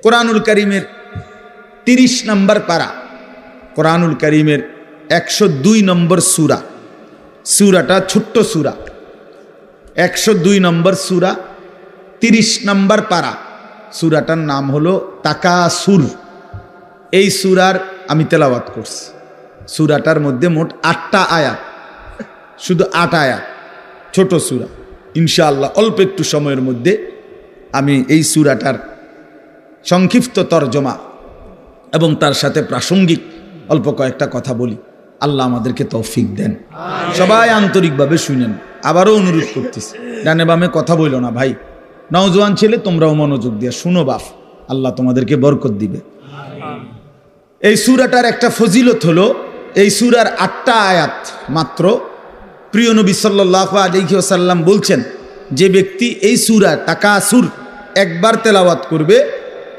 কোরআনুল কারীমের 30 নম্বর পারা, কোরআনুল কারীমের 102 নম্বর সূরা। সূরাটা ছোট্ট সূরা, 102 নম্বর সূরা, 30 নম্বর পারা। সূরাটার নাম হলো তাকাসুর। এই সূরার আমি তেলাওয়াত করছি। সূরাটার মধ্যে মোট 8টা আয়াত, শুধু 8 আয়াত, ছোট সূরা। ইনশাআল্লাহ অল্প একটু সময়ের মধ্যে আমি এই সূরাটার সংক্ষিপ্ত তরজমা এবং তার সাথে প্রাসঙ্গিক অল্প কয়েকটা কথা বলি। আল্লাহ আমাদেরকে তৌফিক দেন। সবাই আন্তরিকভাবে শুনেন। আবারও অনুরোধ করতেছি, ডানে বামে কথা বইল না ভাই। নওজোয়ান ছেলে, তোমরাও মনোযোগ দিয়ে শুনো বাপ, আল্লাহ তোমাদেরকে বরকত দিবে। এই সূরাটার একটা ফজিলত হলো, এই সূরার 8টা আয়াত মাত্র। প্রিয় নবী সাল্লাল্লাহু আলাইহি ওয়াসাল্লাম বলছেন, যে ব্যক্তি এই সূরা তাকাসুর একবার তেলাওয়াত করবে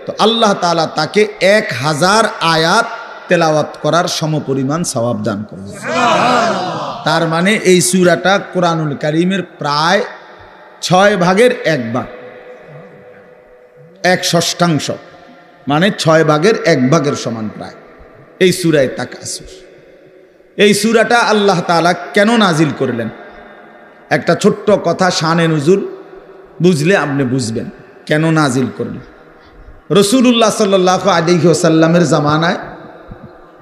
তো আল্লাহ তাআলা তাকে 1000 আয়াত তেলাওয়াত করার সমপরিমাণ সওয়াব দান করবে। তার মানে এই সূরাটা কোরআনুল কারীমের প্রায় 6 ভাগের 1 ভাগ, 1/6, মানে 6 ভাগের 1 ভাগের সমান প্রায় এই সূরায়ে তাকাসুর। এই সূরাটা আল্লাহ তাআলা কেন নাজিল করলেন, একটা ছোট্ট কথা শানে নুজুল বুঝলে আপনি বুঝবেন কেন নাজিল করলেন। রাসূলুল্লাহ সাল্লাল্লাহু আলাইহি ওয়াসাল্লামের জামানায়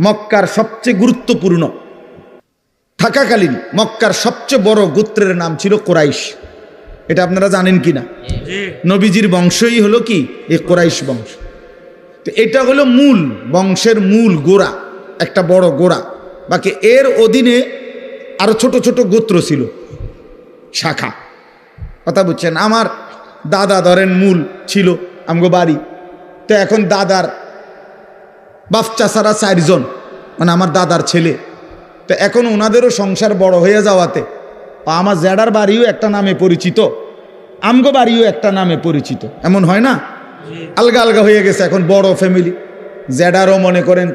মক্কার সবচেয়ে গুরুত্বপূর্ণ থাকাকালীন মক্কার সবচেয়ে বড় গোত্রের নাম ছিল কুরাইশ। এটা আপনারা জানেন কিনা? নবীজির বংশই হলো কি এই কুরাইশ বংশ। তো এটা হলো মূল বংশের মূল গোড়া, একটা বড় গোড়া। বাকি এর অধীনে আরো ছোট ছোট গোত্র ছিল, শাখা। কথা বুঝছেন? আমার দাদা ধরেন মূল ছিল আমগো বাড়ি, তো এখন দাদার বাচ্চা ছাড়া 4 জন, মানে আমার দাদার ছেলে। তো এখন ওনাদেরও সংসার বড় হয়ে যাওয়াতে আমার জেডার বাড়িও একটা নামে পরিচিত, আমগো বাড়িও একটা নামে পরিচিত, এমন হয় না? আলগা আলগা হয়ে গেছে এখন বড় ফ্যামিলি। জেডারও মনে করেন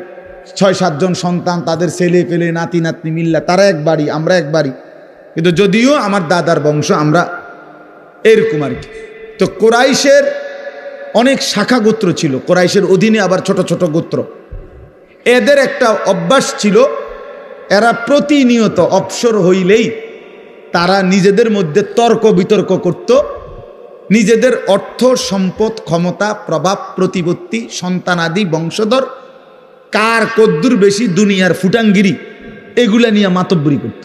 6-7 জন সন্তান, তাদের ছেলে পেলে নাতি নাতনি মিল্লা, তারা এক বাড়ি, আমরা এক বাড়ি, কিন্তু যদিও আমার দাদার বংশ আমরা এরকম আর কি। তো কুরাইশের অনেক শাখা গোত্র ছিল, কুরাইশের অধীনে আবার ছোট ছোট গোত্র। এদের একটা অভ্যাস ছিল, এরা প্রতিনিয়ত অবসর হইলেই তারা নিজেদের মধ্যে তর্ক বিতর্ক করত। নিজেদের অর্থ সম্পদ, ক্ষমতা, প্রভাব, প্রতিপত্তি, সন্তানাদি, বংশধর কার কদ্দুর বেশি, দুনিয়ার ফুটাঙ্গিরি, এগুলা নিয়ে মাতব্বরি করত,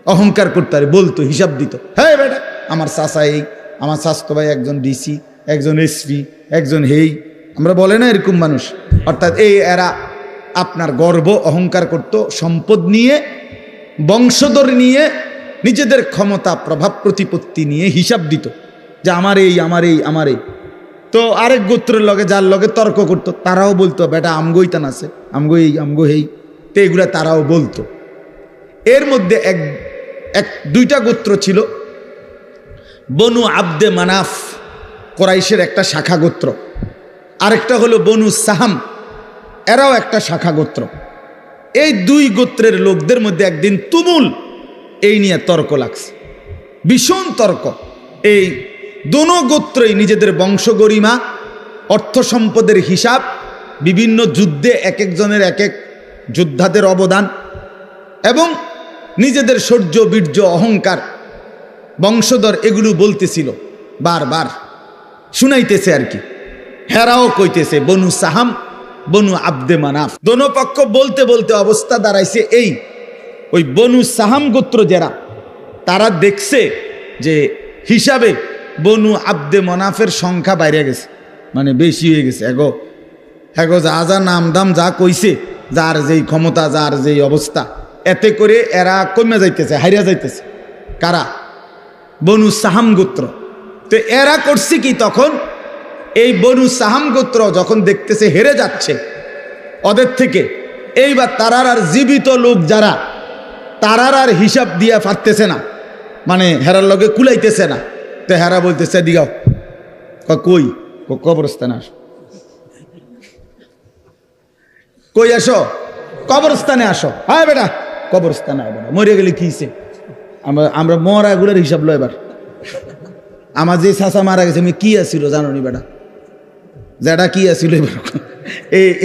অহংকার করতে আর বলতো, হিসাব দিত। হ্যাঁ বেটা, আমার চাচা এই, আমার স্বাস্থ্য ভাই একজন ডিসি, একজন এসপি, একজন হেই, আমরা বলে না এরকম মানুষ। অর্থাৎ এরা আপনার গর্ব অহংকার করত, সম্পদ নিয়ে, বংশধর নিয়ে, নিজেদের ক্ষমতা প্রভাব প্রতিপত্তি নিয়ে হিসাব দিত যে আমার এই, আমার এই, আমার এই। তো আরেক গোত্রের লগে, যার লগে তর্ক করতো, তারাও বলতো বেটা আমগোই তান আছে, আমগো এই, আমগো হেই। তো এগুলা তারাও বলতো। এর মধ্যে এক 2টা গোত্র ছিল, বনু আব্দে মানাফ, কুরাইশের একটা শাখা গোত্র, আরেকটা হলো বনু সাহাম, এরাও একটা শাখা গোত্র। এই 2 গোত্রের লোকদের মধ্যে একদিন তুমুল এই নিয়ে তর্ক লাগছে, ভীষণ তর্ক। এই দোনো গোত্রই নিজেদের বংশ গরিমা, অর্থ সম্পদের হিসাব, বিভিন্ন যুদ্ধে এক একজনের এক এক যোদ্ধাদের অবদান এবং নিজেদের শৌর্য, বীর্য, অহংকার, বংশধর, এগুলো বলতেছিল, বারবার শুনাইতেছে আর কি। হেরাও কইতেছে, বনু সাহাম, বনু আব্দে মানাফ, দোনো পক্ষ বলতে বলতে অবস্থা দাঁড়াইছে এই, ওই বনু সাহাম গোত্র যারা, তারা দেখছে যে হিসাবে বনু আব্দে মানাফের সংখ্যা বাইরে গেছে, মানে বেশি হয়ে গেছে। এগো যা যা নাম দাম যা কইছে, যার যেই ক্ষমতা, যার যেই অবস্থা, এতে করে এরা কমে যাইতেছে, হারিয়া যাইতেছে। কারা? বনু সাহাম গোত্র। তো এরা করছে কি, তখন এই বনু সাহাম গোত্র যখন দেখতেছে হেরে যাচ্ছে ওদের থেকে, এইবার তারার আর জীবিত লোক যারা, তারার আর হিসাব দিয়া পারতেছে না, মানে হেরার লগে কুলাইতেছে না। তো হেরা বলতেছে দিগাও, কই কবরস্থানে আসো, কই আসো, কবরস্থানে আসো। হ্যাঁ বেটা, কবরস্থানে আয় বেটা, মরে গেলে কি হইছে, আমরা মরা এগুলোর হিসাব লো। এবার আমার যে চাচা মারা গেছে, আমি কি আসছিল জানো নি বেটা, যেটা কি আছিল এবার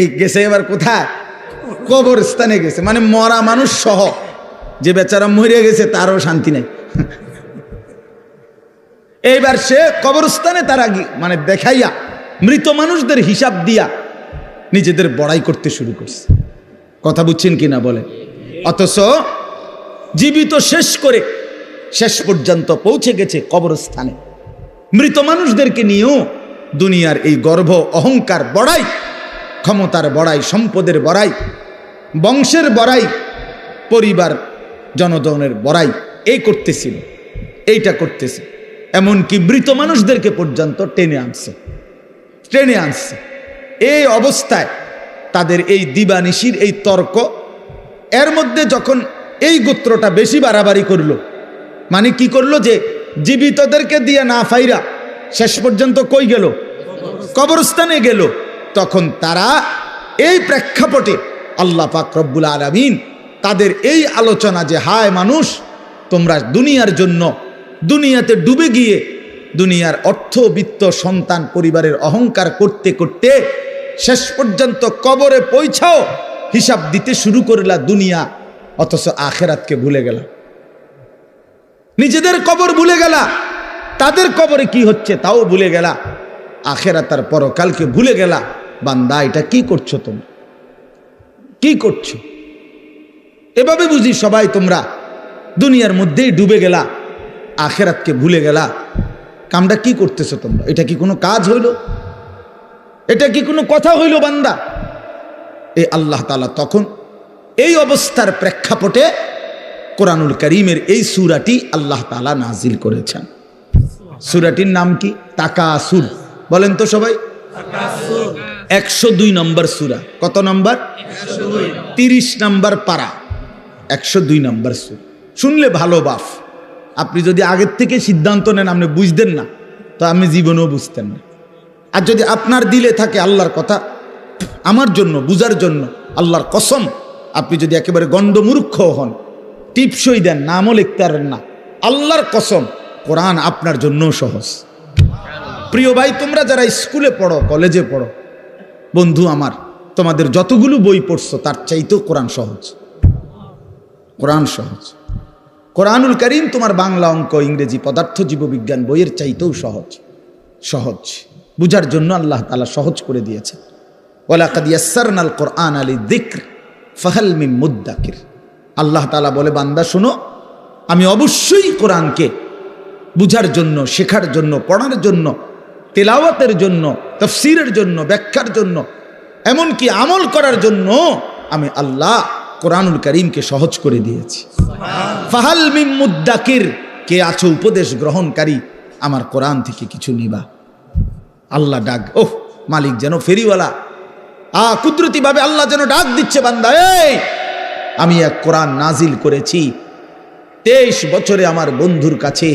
এই গেছে এবার কোথায়? কবরস্থানে গেছে, মানে মরা মানুষ সহ। যে বেচারা মরে গেছে তারও শান্তি নেই। এইবার সে কবরস্থানে তারা মানে দেখাইয়া মৃত মানুষদের হিসাব দিয়া নিজেদের বড়াই করতে শুরু করছে। কথা বুঝছেন কিনা বলে? অথচ জীবিত শেষ করে শেষ পর্যন্ত পৌঁছে গেছে কবরস্থানে। মৃত মানুষদেরকে নিয়েও দুনিয়ার এই গর্ব, অহংকার, বড়াই, ক্ষমতার বড়াই, সম্পদের বড়াই, বংশের বড়াই, পরিবার জনগণের বড়াই এই করতেছিল, এইটা করতেছে। এমনকি মৃত মানুষদেরকে পর্যন্ত টেনে আনছে। এই অবস্থায় তাদের এই দিবানিশির এই তর্ক, এর মধ্যে যখন এই গোত্রটা বেশি বাড়াবাড়ি করলো, মানে কি করলো যে জীবিতদেরকে দিয়ে না ফাইরা শেষ পর্যন্ত কই গেল? কবরস্থানে গেল। তখন তারা এই প্রেক্ষাপটে আল্লাহ পাক রব্বুল আলামিন তাদের এই আলোচনা যে হায় মানুষ, তোমরা দুনিয়ার জন্য দুনিয়াতে ডুবে গিয়ে দুনিয়ার অর্থ, বিত্ত, সন্তান, পরিবারের অহংকার করতে করতে শেষ পর্যন্ত কবরে পৌঁছাও হিসাব দিতে শুরু করলা দুনিয়া, অথচ আখেরাতকে ভুলে গেলা। নিজেদের কবর ভুলে গেলা, তাদের কবরে কি হচ্ছে তাও ভুলে গেলা, আখেরাত আর পরকালকে ভুলে গেলা। বান্দা, এটা কি করছো? তোমরা কি করছো? এভাবে বুঝি সবাই তোমরা দুনিয়ার মধ্যেই ডুবে গেলা, আখেরাতকে ভুলে গেলা। কামটা কি করতেছো তোমরা? এটা কি কোনো কাজ হইল? এটা কি কোনো কথা হইল বান্দা? এই আল্লাহ তাআলা তখন এই অবস্থার প্রেক্ষাপটে কোরআনুল কারীমের এই সূরাটি আল্লাহ তাআলা নাজিল করেছেন। সূরাটির নাম কি? তাকাসুর। বলেন তো সবাই। 102 নম্বর সূরা। কত নম্বর? 30 নম্বর পারা, 102 নম্বর সূরা। শুনলে ভালো বাপ, আপনি যদি আগের থেকে সিদ্ধান্ত নেন আপনি বুঝতেন না, তো আপনি জীবনেও বুঝতেন না। আর যদি আপনার দিলে থাকে আল্লাহর কথা আমার জন্য বুঝার জন্য, আল্লাহর কসম, আপনি যদি একেবারে গণ্ডমূর্খ হন, টিপসই দেন, নামও লিখতে পারেন না, আল্লাহর কসম কোরআন আপনার জন্য সহজ। প্রিয় ভাই, তোমরা যারা স্কুলে পড়ো, কলেজে পড়ো, বন্ধু আমার, তোমাদের যতগুলো বই পড়ছো তার চাইতেও কোরআন সহজ। কোরআন সহজ। কোরআনুল কারীম তোমার বাংলা, অঙ্ক, ইংরেজি, পদার্থ, জীববিজ্ঞান বইয়ের চাইতেও সহজ বুঝার জন্য আল্লাহ তাআলা সহজ করে দিয়েছে। ওয়ালাকাদ ইয়াসসারনাল কুরআনা লিযিকর ফাহাল মিন মুদ্দাকির। আল্লাহ তাআলা বলে, বান্দা শোনো, আমি অবশ্যই কোরআনকে বুঝার জন্য, শেখার জন্য, পড়ার জন্য, তেলাওয়াতের জন্য, তাফসীরের জন্য, ব্যাখ্যার জন্য, এমনকি আমল করার জন্য আমি আল্লাহ কোরআনুল কারীমকে সহজ করে দিয়েছি। ফাহাল মিন মুদ্দাকির, কে আছো উপদেশ গ্রহণকারী, আমার কোরআন থেকে কিছু নিবা। আল্লাহ ডাক, ওহ মালিক যেন ফেরিওয়ালা, কুদরতি ভাবে আল্লাহ যেন ডাক দিচ্ছে, বান্দা এই আমি এক কোরআন নাজিল করেছি, 23 বছরে আমার বন্ধুর কাছে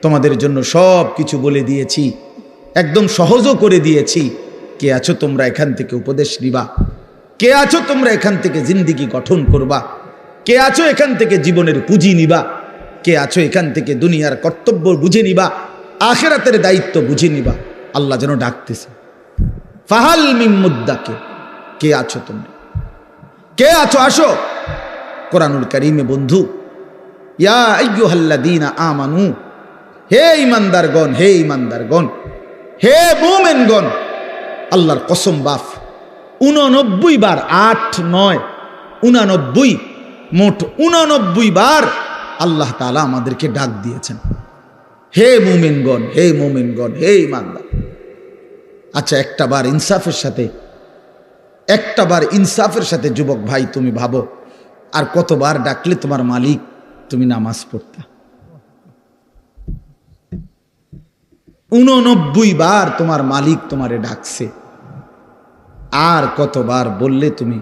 তোমাদের জন্য সব কিছু বলে দিয়েছি, একদম সহজও করে দিয়েছি। কে আছো তোমরা এখান থেকে উপদেশ নিবা? কে আছো তোমরা এখান থেকে জিন্দেগি গঠন করবা? কে আছো এখান থেকে জীবনের পুঁজি নিবা? কে আছো এখান থেকে দুনিয়ার কর্তব্য বুঝে নিবা, আখিরাতের দায়িত্ব বুঝে নিবা? আল্লাহ যেন ডাকতেছে, ফাহাল মিন মুদ্দাকির, কে আছো তোমরা? কে আছো? আসো। কোরআনুল কারীমে বন্ধু, ইয়া আইয়ুহাল্লাযীনা আমানু, হে ঈমানদারগণ, হে ঈমানদারগণ, হে মুমিনগণ, আল্লাহর কসম বাপ 89 বার, 8, 9, 89, মোট 89 বার আল্লাহ তাআলা আমাদেরকে ডাক দিয়েছেন, হে মুমিনগণ, হে মুমিনগণ, হে ঈমানদার। আচ্ছা, একটা বার ইনসাফের সাথে যুবক ভাই তুমি ভাবো, আর কতবার ডাকলে তোমার মালিক তুমি নামাজ পড়তা? 89 বার তোমার মালিক তোমারে ডাকছে, আর কতবার বললে তুমি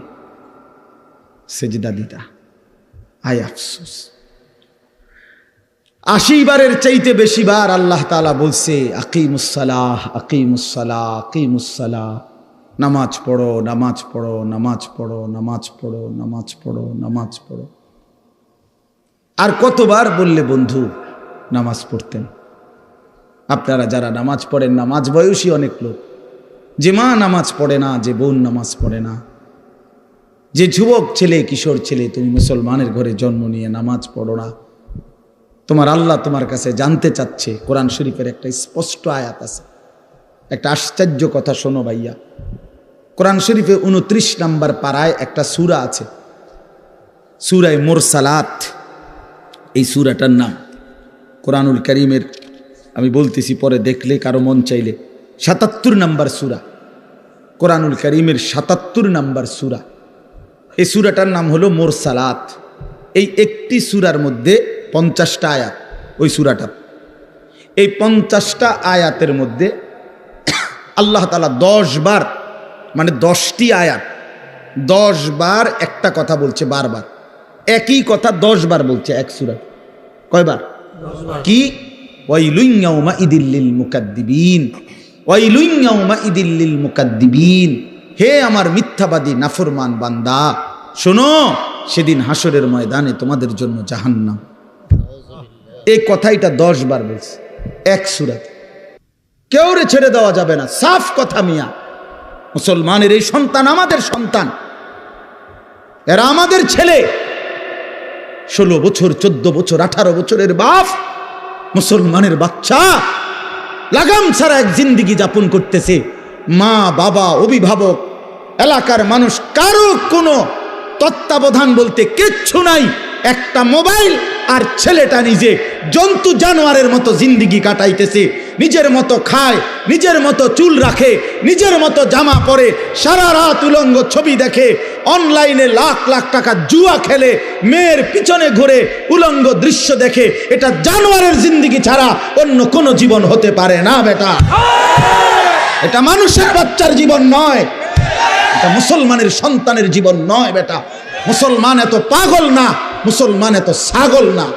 সেজদা দিতা? আয় আফসোস। 80 বারের চাইতে বেশি বার আল্লাহ তাআলা বলছে, আকিমুসসালাহ, আকিমুসসালাহ, আকিমুসসালাহ, নামাজ পড়ো, নামাজ পড়ো, নামাজ পড়ো, নামাজ পড়ো, নামাজ পড়ো, নামাজ পড়ো। আর কতবার বললে বন্ধু নামাজ পড়তেন? আপনারা যারা নামাজ পড়েন, নামাজ বয়সী অনেক লোক, যে মা নামাজ পড়ে না, যে বোন নামাজ পড়ে না, যে যুবক ছেলে কিশোর ছেলে তুমি মুসলমানের ঘরে জন্ম নিয়ে নামাজ পড়ো না, তোমার আল্লাহ তোমার কাছে জানতে চাচ্ছে। কোরআন শরীফের একটা স্পষ্ট আয়াত আছে, একটা আশ্চর্য কথা শোনো ভাইয়া। কোরআন শরীফে 29 নম্বর পারায় একটা সূরা আছে, সূরায়ে মুরসালাত। এই সূরাটার নাম কোরআনুল কারীমের, আমি বলতেছি পরে দেখলে কারো মন চাইলে, 77 নম্বর সূরা, কোরআনুল কারীমের 77 নম্বর সূরা। এই সূরাটার নাম হলো মুরসালাত। এই একটি সূরার মধ্যে 50টা আয়াত। ওই সূরাটা, এই 50টা আয়াতের মধ্যে আল্লাহ তাআলা 10 বার, মানে 10টি আয়াত 10 বার একটা কথা বলছে, বারবার একই কথা 10 বার বলছে এক সূরা। কয়বার? কি? ওয়াইলুন ইয়াউমাইদিল লিল মুকাদ্দিবিন, ওয়াইলুন ইয়াউমাইদিল লিল মুকাদ্দিবিন। হে আমার মিথ্যাবাদী নাফরমান বান্দা, শোনো, সেদিন হাসরের ময়দানে তোমাদের জন্য জাহান্নাম। এই কথাইটা 10 বার বলছে এক সূরাতে। কেউ রে ছেড়ে দেওয়া যাবে না, সাফ কথা মিয়া। মুসলমানের এই সন্তান আমাদের সন্তান, এরা আমাদের ছেলে। 16 বছর, 14 বছর, 18 বছরের বাপ, মুসলমানের বাচ্চা লাগাম ছাড়া এক জিন্দেগি যাপন করতেছে। মা বাবা, অভিভাবক, এলাকার মানুষ, কারো কোনো তত্ত্বাবধান বলতে কিচ্ছু নাই। একটা মোবাইল আর ছেলেটা নিজে জন্তু জানোয়ারের মতো জিন্দেগি কাটাইতেছে। নিজের মতো খায়, নিজের মতো চুল রাখে, নিজের মতো জামা পরে, সারা রাত উলঙ্গ ছবি দেখে, অনলাইনে লাখ লাখ টাকা জুয়া খেলে, মেয়ের পিছনে ঘুরে উলঙ্গ দৃশ্য দেখে। এটা জানোয়ারের জিন্দেগি ছাড়া অন্য কোনো জীবন হতে পারে না বেটা। এটা মানুষের বাচ্চার জীবন নয়, এটা মুসলমানের সন্তানের জীবন নয় বেটা। মুসলমান এত পাগল না, মুসলমান এত ছাগল না।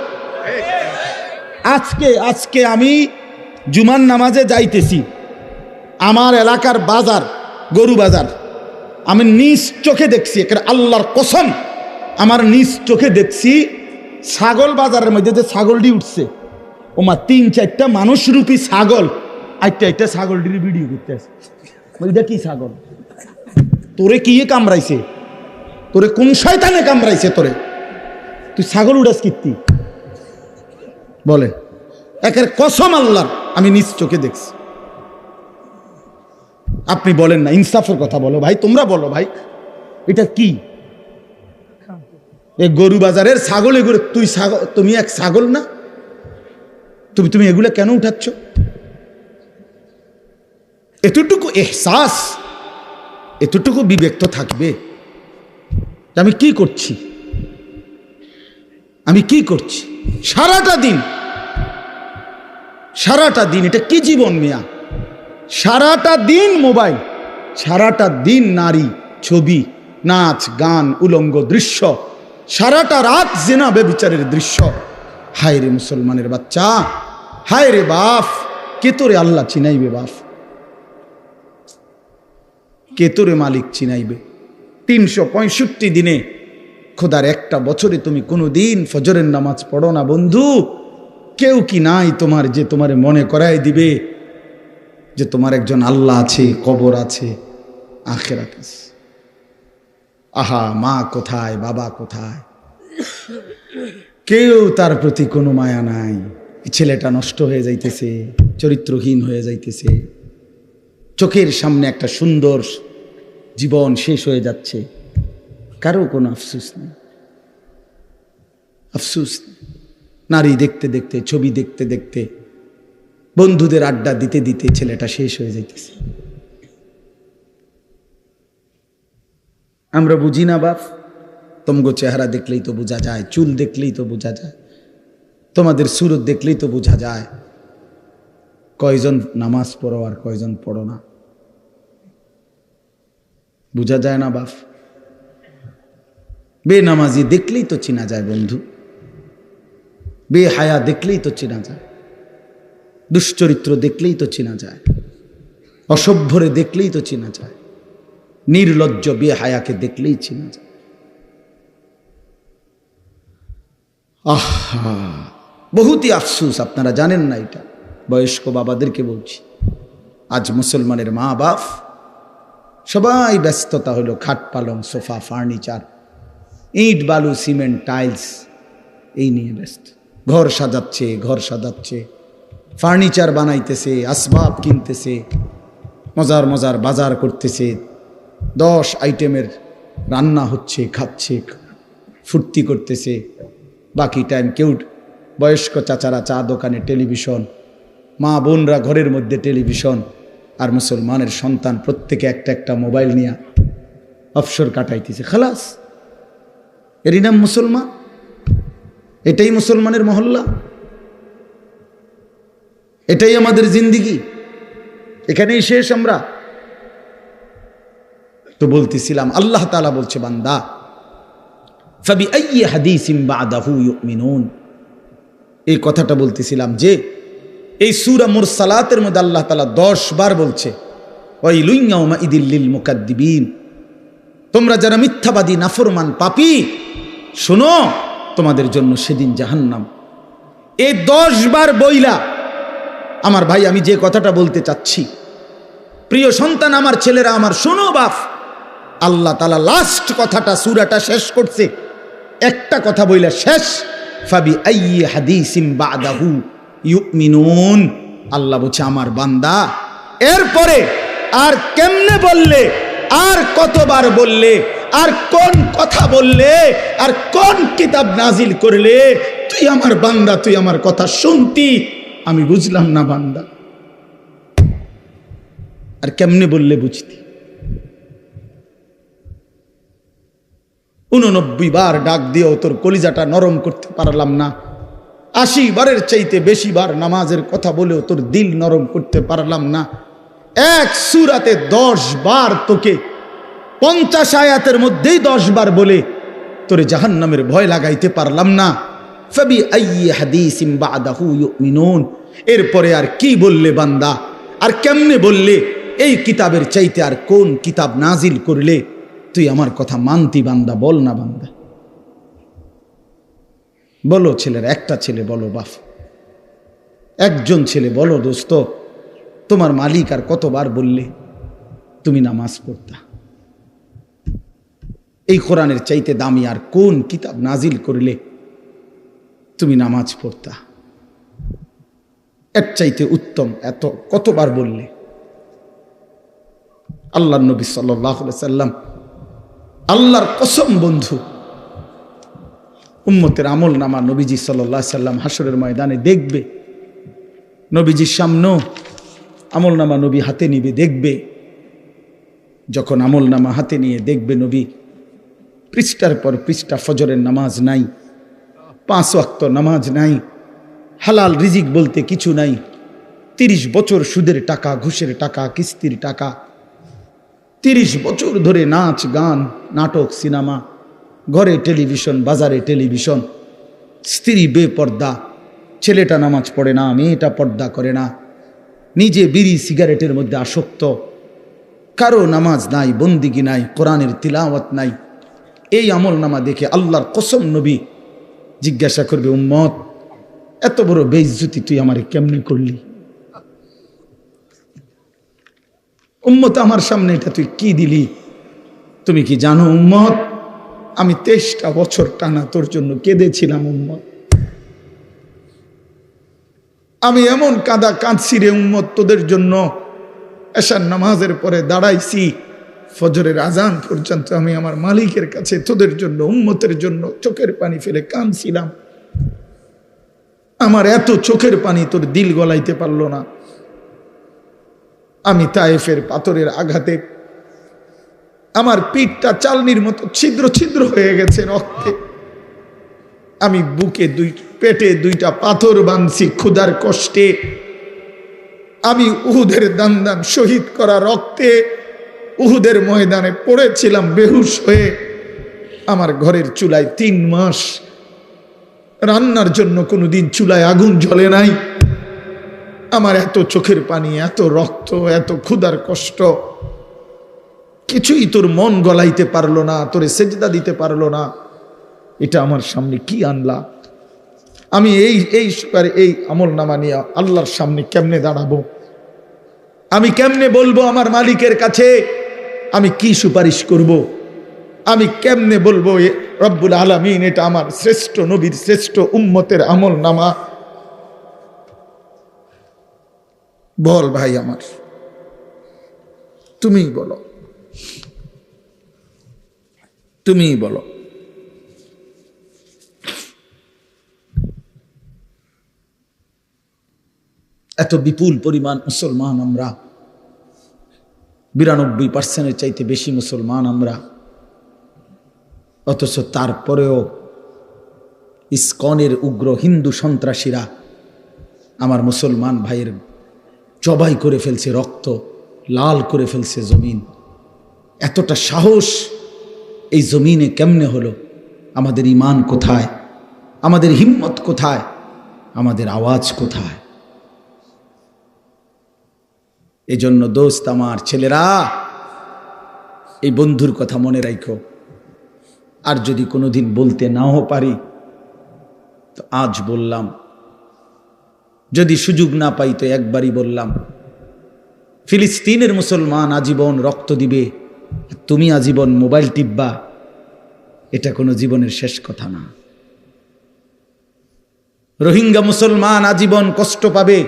আজকে আমি জুমার নামাজে যাইতেছি, আমার এলাকার বাজার, গরু বাজার, আমি নিজ চোখে দেখছি, আল্লাহর কসম, আমার নিজ চোখে দেখছি ছাগল বাজারের মধ্যে যে ছাগলটি উঠছে, ওমা 3-4টা মানুষরূপী ছাগল একটা ছাগলটির ভিডিও করতে আছে। ওইটা কি ছাগল? তোরে কি কামড়াইছে? তোরে কোন শয়তানে কামড়াইছে তোরে? তুই ছাগল উড়াস কীর্তি বলে? একের কসম আল্লাহর, আমি নিজ চোখে দেখছি। আপনি বলেন না, ইনসাফের কথা বলো ভাই, তোমরা বলো ভাই, এটা কি? এই গরু বাজারের ছাগল, এগুলো তুই ছাগল, তুমি এক ছাগল না? তুমি এগুলো কেন উঠাচ্ছ? এতটুকু এহসাস, এতটুকু বিবেক তো থাকবে। আমি কি করছি, আমি কি করছি সারাটা দিন? এটা কি জীবন মিয়া? সারাটা দিন মোবাইল, সারাটা দিন নারী, ছবি, নাচ, গান, উলঙ্গ দৃশ্য, সারাটা রাত জিনা ব্যভিচারের দৃশ্য। হায় রে মুসলমানের বাচ্চা, হায় রে বাপ, কে তোরে আল্লাহ চিনাইবে? বাপ, কে তোরে মালিক চিনাইবে? 365 দিনে, খোদার একটা বছরে তুমি কোনো দিন ফজরের নামাজ পড়ো না বন্ধু? কেউ কি নাই তোমার যে তোমারে মনে করায় দিবে যে তোমার একজন আল্লাহ আছে, কবর আছে, আখিরাত আছে? আহা, মা কোথায়, বাবা কোথায়? কেউ তার প্রতি কোনো মায়া নাই। ছেলেটা নষ্ট হয়ে যাইতেছে, চরিত্রহীন হয়ে যাইতেছে, চোখের সামনে একটা সুন্দর জীবন শেষ হয়ে যাচ্ছে, কারো কোনো আফসোস নেই, আফসোস নেই। নারী দেখতে দেখতে, ছবি দেখতে দেখতে, বন্ধুদের আড্ডা দিতে দিতে ছেলেটা শেষ হয়ে যাইতেছে। আমরা বুঝি না বাপ? তোমগো চেহারা দেখলেই তো বোঝা যায়, চুল দেখলেই তো বোঝা যায়, তোমাদের সুরত দেখলেই তো বোঝা যায় কয়জন নামাজ পড়ো আর কয়জন পড়ো না। বোঝা যায় না বাপ? বেনামাজি দেখলেই তো চেনা যায় বন্ধু, বেহায়া দেখলেই তো চেনা যায়, দুশ্চরিত্র দেখলেই তো চেনা যায়, অসভ্যরে দেখলেই তো চেনা যায়, নির্লজ্জ বেহায়াকে দেখলেই চেনা যায়। আহা, বহুতই আফসোস, আপনারা জানেন না এটা। বয়স্ক বাবাদেরকে বলছি, আজ মুসলমানের মা বাপ সবাই ব্যস্ততা হলো খাট পালং সোফা ফার্নিচার, ইট বালু সিমেন্ট টাইলস এই নিয়ে ব্যস্ত। ঘর সাজাচ্ছে, ফার্নিচার বানাইতেছে, আসবাব কিনতেছে, মজার মজার বাজার করতেছে, 10 আইটেমের রান্না হচ্ছে, খাচ্ছে, ফুর্তি করতেছে। বাকি টাইম কেউ বয়স্ক চাচারা চা দোকানে টেলিভিশন, মা বোনরা ঘরের মধ্যে টেলিভিশন, আর মুসলমানের সন্তান প্রত্যেকে একটা একটা মোবাইল নিয়ে অবসর কাটাইতেছে। খালাস, এরই নাম মুসলমান? এটাই মুসলমানের মহল্লা? এটাই আমাদের জিন্দিগি? এখানেই শেষ আমরা? তো বলতেছিলাম আল্লাহ তাআলা বলছে, বান্দা ফাবিআইয়ি হাদিসিন বাদাহু ইউমিনুন। এই কথাটা বলতেছিলাম যে এই সূরা মুরসালাতের মধ্যে আল্লাহ তাআলা 10 বার বলছে ওয়াইলুন ইয়াউমাইদিল লিল মুকাদ্দিবিন, তোমরা যারা মিথ্যাবাদী নাফরমান পাপী, শোনো তোমাদের জন্য সেদিন জাহান্নাম। এই 10 বার বইলা আমার ভাই, আমি যে কথাটা বলতে চাচ্ছি, প্রিয় সন্তান, আমার ছেলেরা আমার, শোনো বাপ, আল্লাহ তাআলা লাস্ট কথাটা সূরাটা শেষ করছে একটা কথা বইলা শেষ, ফাবিআইয়ি হাদিসিন বাদাহু ইউমিনুন। আল্লাহ বলছে আমার বান্দা এরপরে আর কেমনে বললে, আর কতবার বললে, আর কোন কথা বললে, আর কোন কিতাব নাজিল করলে, তুই আমার বান্দা, তুই আমার কথা শুনতি, আমি বুঝলাম না বান্দা, আর কেমনে বললে বুঝতি? 89 বার ডাক দিয়েও তোর কলিজাটা নরম করতে পারলাম না, 80 বারের চাইতে বেশি বার নামাজের কথা বলেও তোর দিল নরম করতে পারলাম না। এক সূরাতে 10 বার তোকে 50 আয়াতের মধ্যেই 10 বার বলে তোরে জাহান্নামের ভয় লাগাইতে পারলাম না। ফাবিআইয়ি হাদিসিন বাদাহু ইউমিনুন, এরপরে আর কি বললে বান্দা, আর কেমনে বললে, এই কিতাবের চাইতে আর কোন কিতাব নাজিল করলে তুই আমার কথা মানতি বান্দা? বল না বান্দা, বলো ছেলের, একটা ছেলে বলো বাপ, একজন ছেলে বলো দোস্ত, তোমার মালিক আর কতবার বললে তুমি নামাজ পড়তা? এই কোরআনের চাইতে দামি আর কোন কিতাব নাজিল করলে তুমি নামাজ পড়তা? এর চাইতে উত্তম এত কতবার বললে? আল্লাহর নবী সাল্লাল্লাহু আলাইহি সাল্লাম, আল্লাহর কসম বন্ধু, উম্মতের আমল নামা নবীজি সাল্লাল্লাহু আলাইহি সাল্লাম হাসরের ময়দানে দেখবে, নবীজির সামনেও আমল নামা নবী হাতে নিবে, দেখবে। যখন আমল নামা হাতে নিয়ে দেখবে নবী, পৃষ্ঠার পর পৃষ্ঠা ফজরের নামাজ নাই, 5 ওয়াক্ত নামাজ নাই, হালাল রিজিক বলতে কিছু নাই, 30 বছর সুদের টাকা, ঘুষের টাকা, কিস্তির টাকা, 30 বছর ধরে নাচ গান নাটক সিনেমা, ঘরে টেলিভিশন, বাজারে টেলিভিশন, স্ত্রী বেপর্দা, ছেলেটা নামাজ পড়ে না, মেয়েটা পর্দা করে না, নিজে বিড়ি সিগারেটের মধ্যে আসক্ত, কারো নামাজ নাই, বন্দিগি নাই, কোরআনের তিলাওয়াত নাই। এই আমল নামা দেখে আল্লাহর কসম নবী জিজ্ঞাসা করবে, উম্মত এত বড় বেইজ্জতি তুই আমারে কেমনে করলি? উম্মত আমার সামনে এটা তুই কি দিলি? তুমি কি জানো উম্মত, আমি 23টা বছর টানা তোর জন্য কেঁদেছিলাম উম্মত, আমি এমন কাঁদা কাঁদছি রে উম্মত তোদের জন্য, এশার নামাজের পরে দাঁড়াইছি, ফজরের আজান পর্যন্ত আমি আমার মালিকের কাছে তোদের জন্য, উম্মতের জন্য চোখের পানি ফেলে কাঁদছিলাম। আমার এত চোখের পানি তোর দিল গলাইতে পারলো না। আমি তায়েফের পাথরের আঘাতে আমার পিঠটা চালনির মতো ছিদ্র ছিদ্র হয়ে গেছে রক্তে, আমি বুকে পেটে 2টা পাথর বাঁধছি ক্ষুধার কষ্টে, আমি উহুদের দান শহীদ করা রক্তে উহুদের ময়দানে পড়েছিলাম বেহুশ হয়ে। আমার ঘরের চুলায় 3 মাস রান্নার জন্য কোনোদিন চুলায় আগুন জ্বলে নাই। আমার এত চোখের পানি, এত রক্ত, এত ক্ষুধার কষ্ট, কিছুই তোর মন গলাইতে পারলো না, তোরে সেজদা দিতে পারলো না। এটা আমার সামনে কি আনলা? আমি এই আমল নামা নিয়ে আল্লাহর সামনে কেমনে দাঁড়াবো? আমি কেমনে বলবো আমার মালিকের কাছে আমি কি সুপারিশ করব? আমি কেমনে বলবো রব্বুল আলামিন এটা আমার শ্রেষ্ঠ নবীর শ্রেষ্ঠ উম্মতের আমল নামা? বল ভাই আমার, তুমিই বলো, তুমিই বলো। এত বিপুল পরিমাণ মুসলমান আমরা, 92% চাইতে বেশি মুসলমান আমরা, অথচ তারপরেও ইসকনের উগ্র হিন্দু সন্ত্রাসীরা আমার মুসলমান ভাইয়ের জবাই করে ফেলছে, রক্ত লাল করে ফেলছে জমিন। এতটা সাহস এই জমিনে কেমনে হলো? আমাদের ঈমান কোথায়? আমাদের হিম্মত কোথায়? আমাদের আওয়াজ কোথায়? এজন্য দোস্ত আমার, ছেলেরা, এই বন্ধুর কথা মনে রাখো। আর যদি কোনোদিন বলতে নাও পারি তো আজ বললাম, যদি সুযোগ না পাই তো একবারই বললাম। ফিলিস্তিনের মুসলমান আজীবন রক্ত দিবে, তুমি আজীবন মোবাইল টিপবা, এটা কোনো জীবনের শেষ কথা না। রোহিঙ্গা মুসলমান আজীবন কষ্ট পাবে,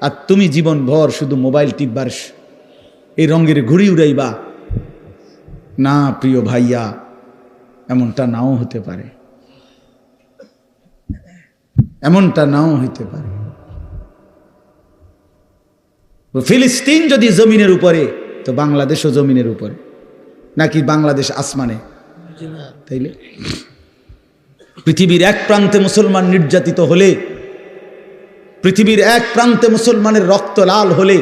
আর তুমি জীবন ভর শুধু মোবাইল টিপবার এই রঙের ঘুড়ি উড়াইবা না। প্রিয় ভাইয়া, এমনটা নাও হতে পারে, এমনটা নাও হইতে পারে। ফিলিস্তিন যদি জমিনের উপরে, তো বাংলাদেশও জমিনের উপরে, নাকি বাংলাদেশ আসমানে? তাইলে পৃথিবীর এক প্রান্তে মুসলমান নির্যাতিত হলে, পৃথিবীর এক প্রান্তে মুসলমানের রক্ত লাল হলে,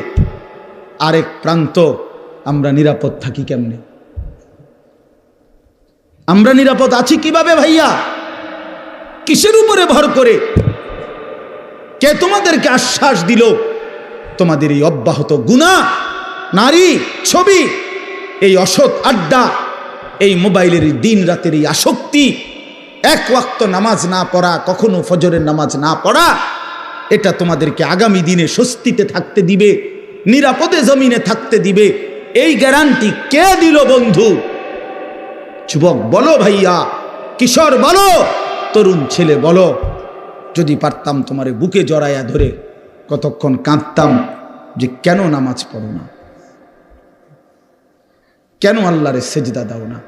আরেক প্রান্ত আমরা নিরাপদ থাকি কেমনে? আমরা নিরাপদ আছি কিভাবে ভাইয়া? কিসের উপরে ভর করে? কে তোমাদেরকে আশ্বাস দিল তোমাদের এই অব্যাহত গুনাহ, নারী, ছবি, এই অসৎ আড্ডা, এই মোবাইলের দিন রাতের এই আসক্তি, এক ওয়াক্ত নামাজ না পড়া, কখনো ফজরের নামাজ না পড়া, এটা তোমাদেরকে আগামী দিনে স্বস্তিতে থাকতে দিবে, নিরাপদে জমিনে থাকতে দিবে? এই গ্যারান্টি কে দিল বন্ধু? যুবক বলো, ভাইয়া, কিশোর বলো, তরুণ ছেলে বলো। যদি পারতাম তোমারে বুকে জড়াইয়া ধরে কতক্ষণ কাঁদতাম যে কেন নামাজ পড়ো না, কেন আল্লাহরে সেজদা দাও না।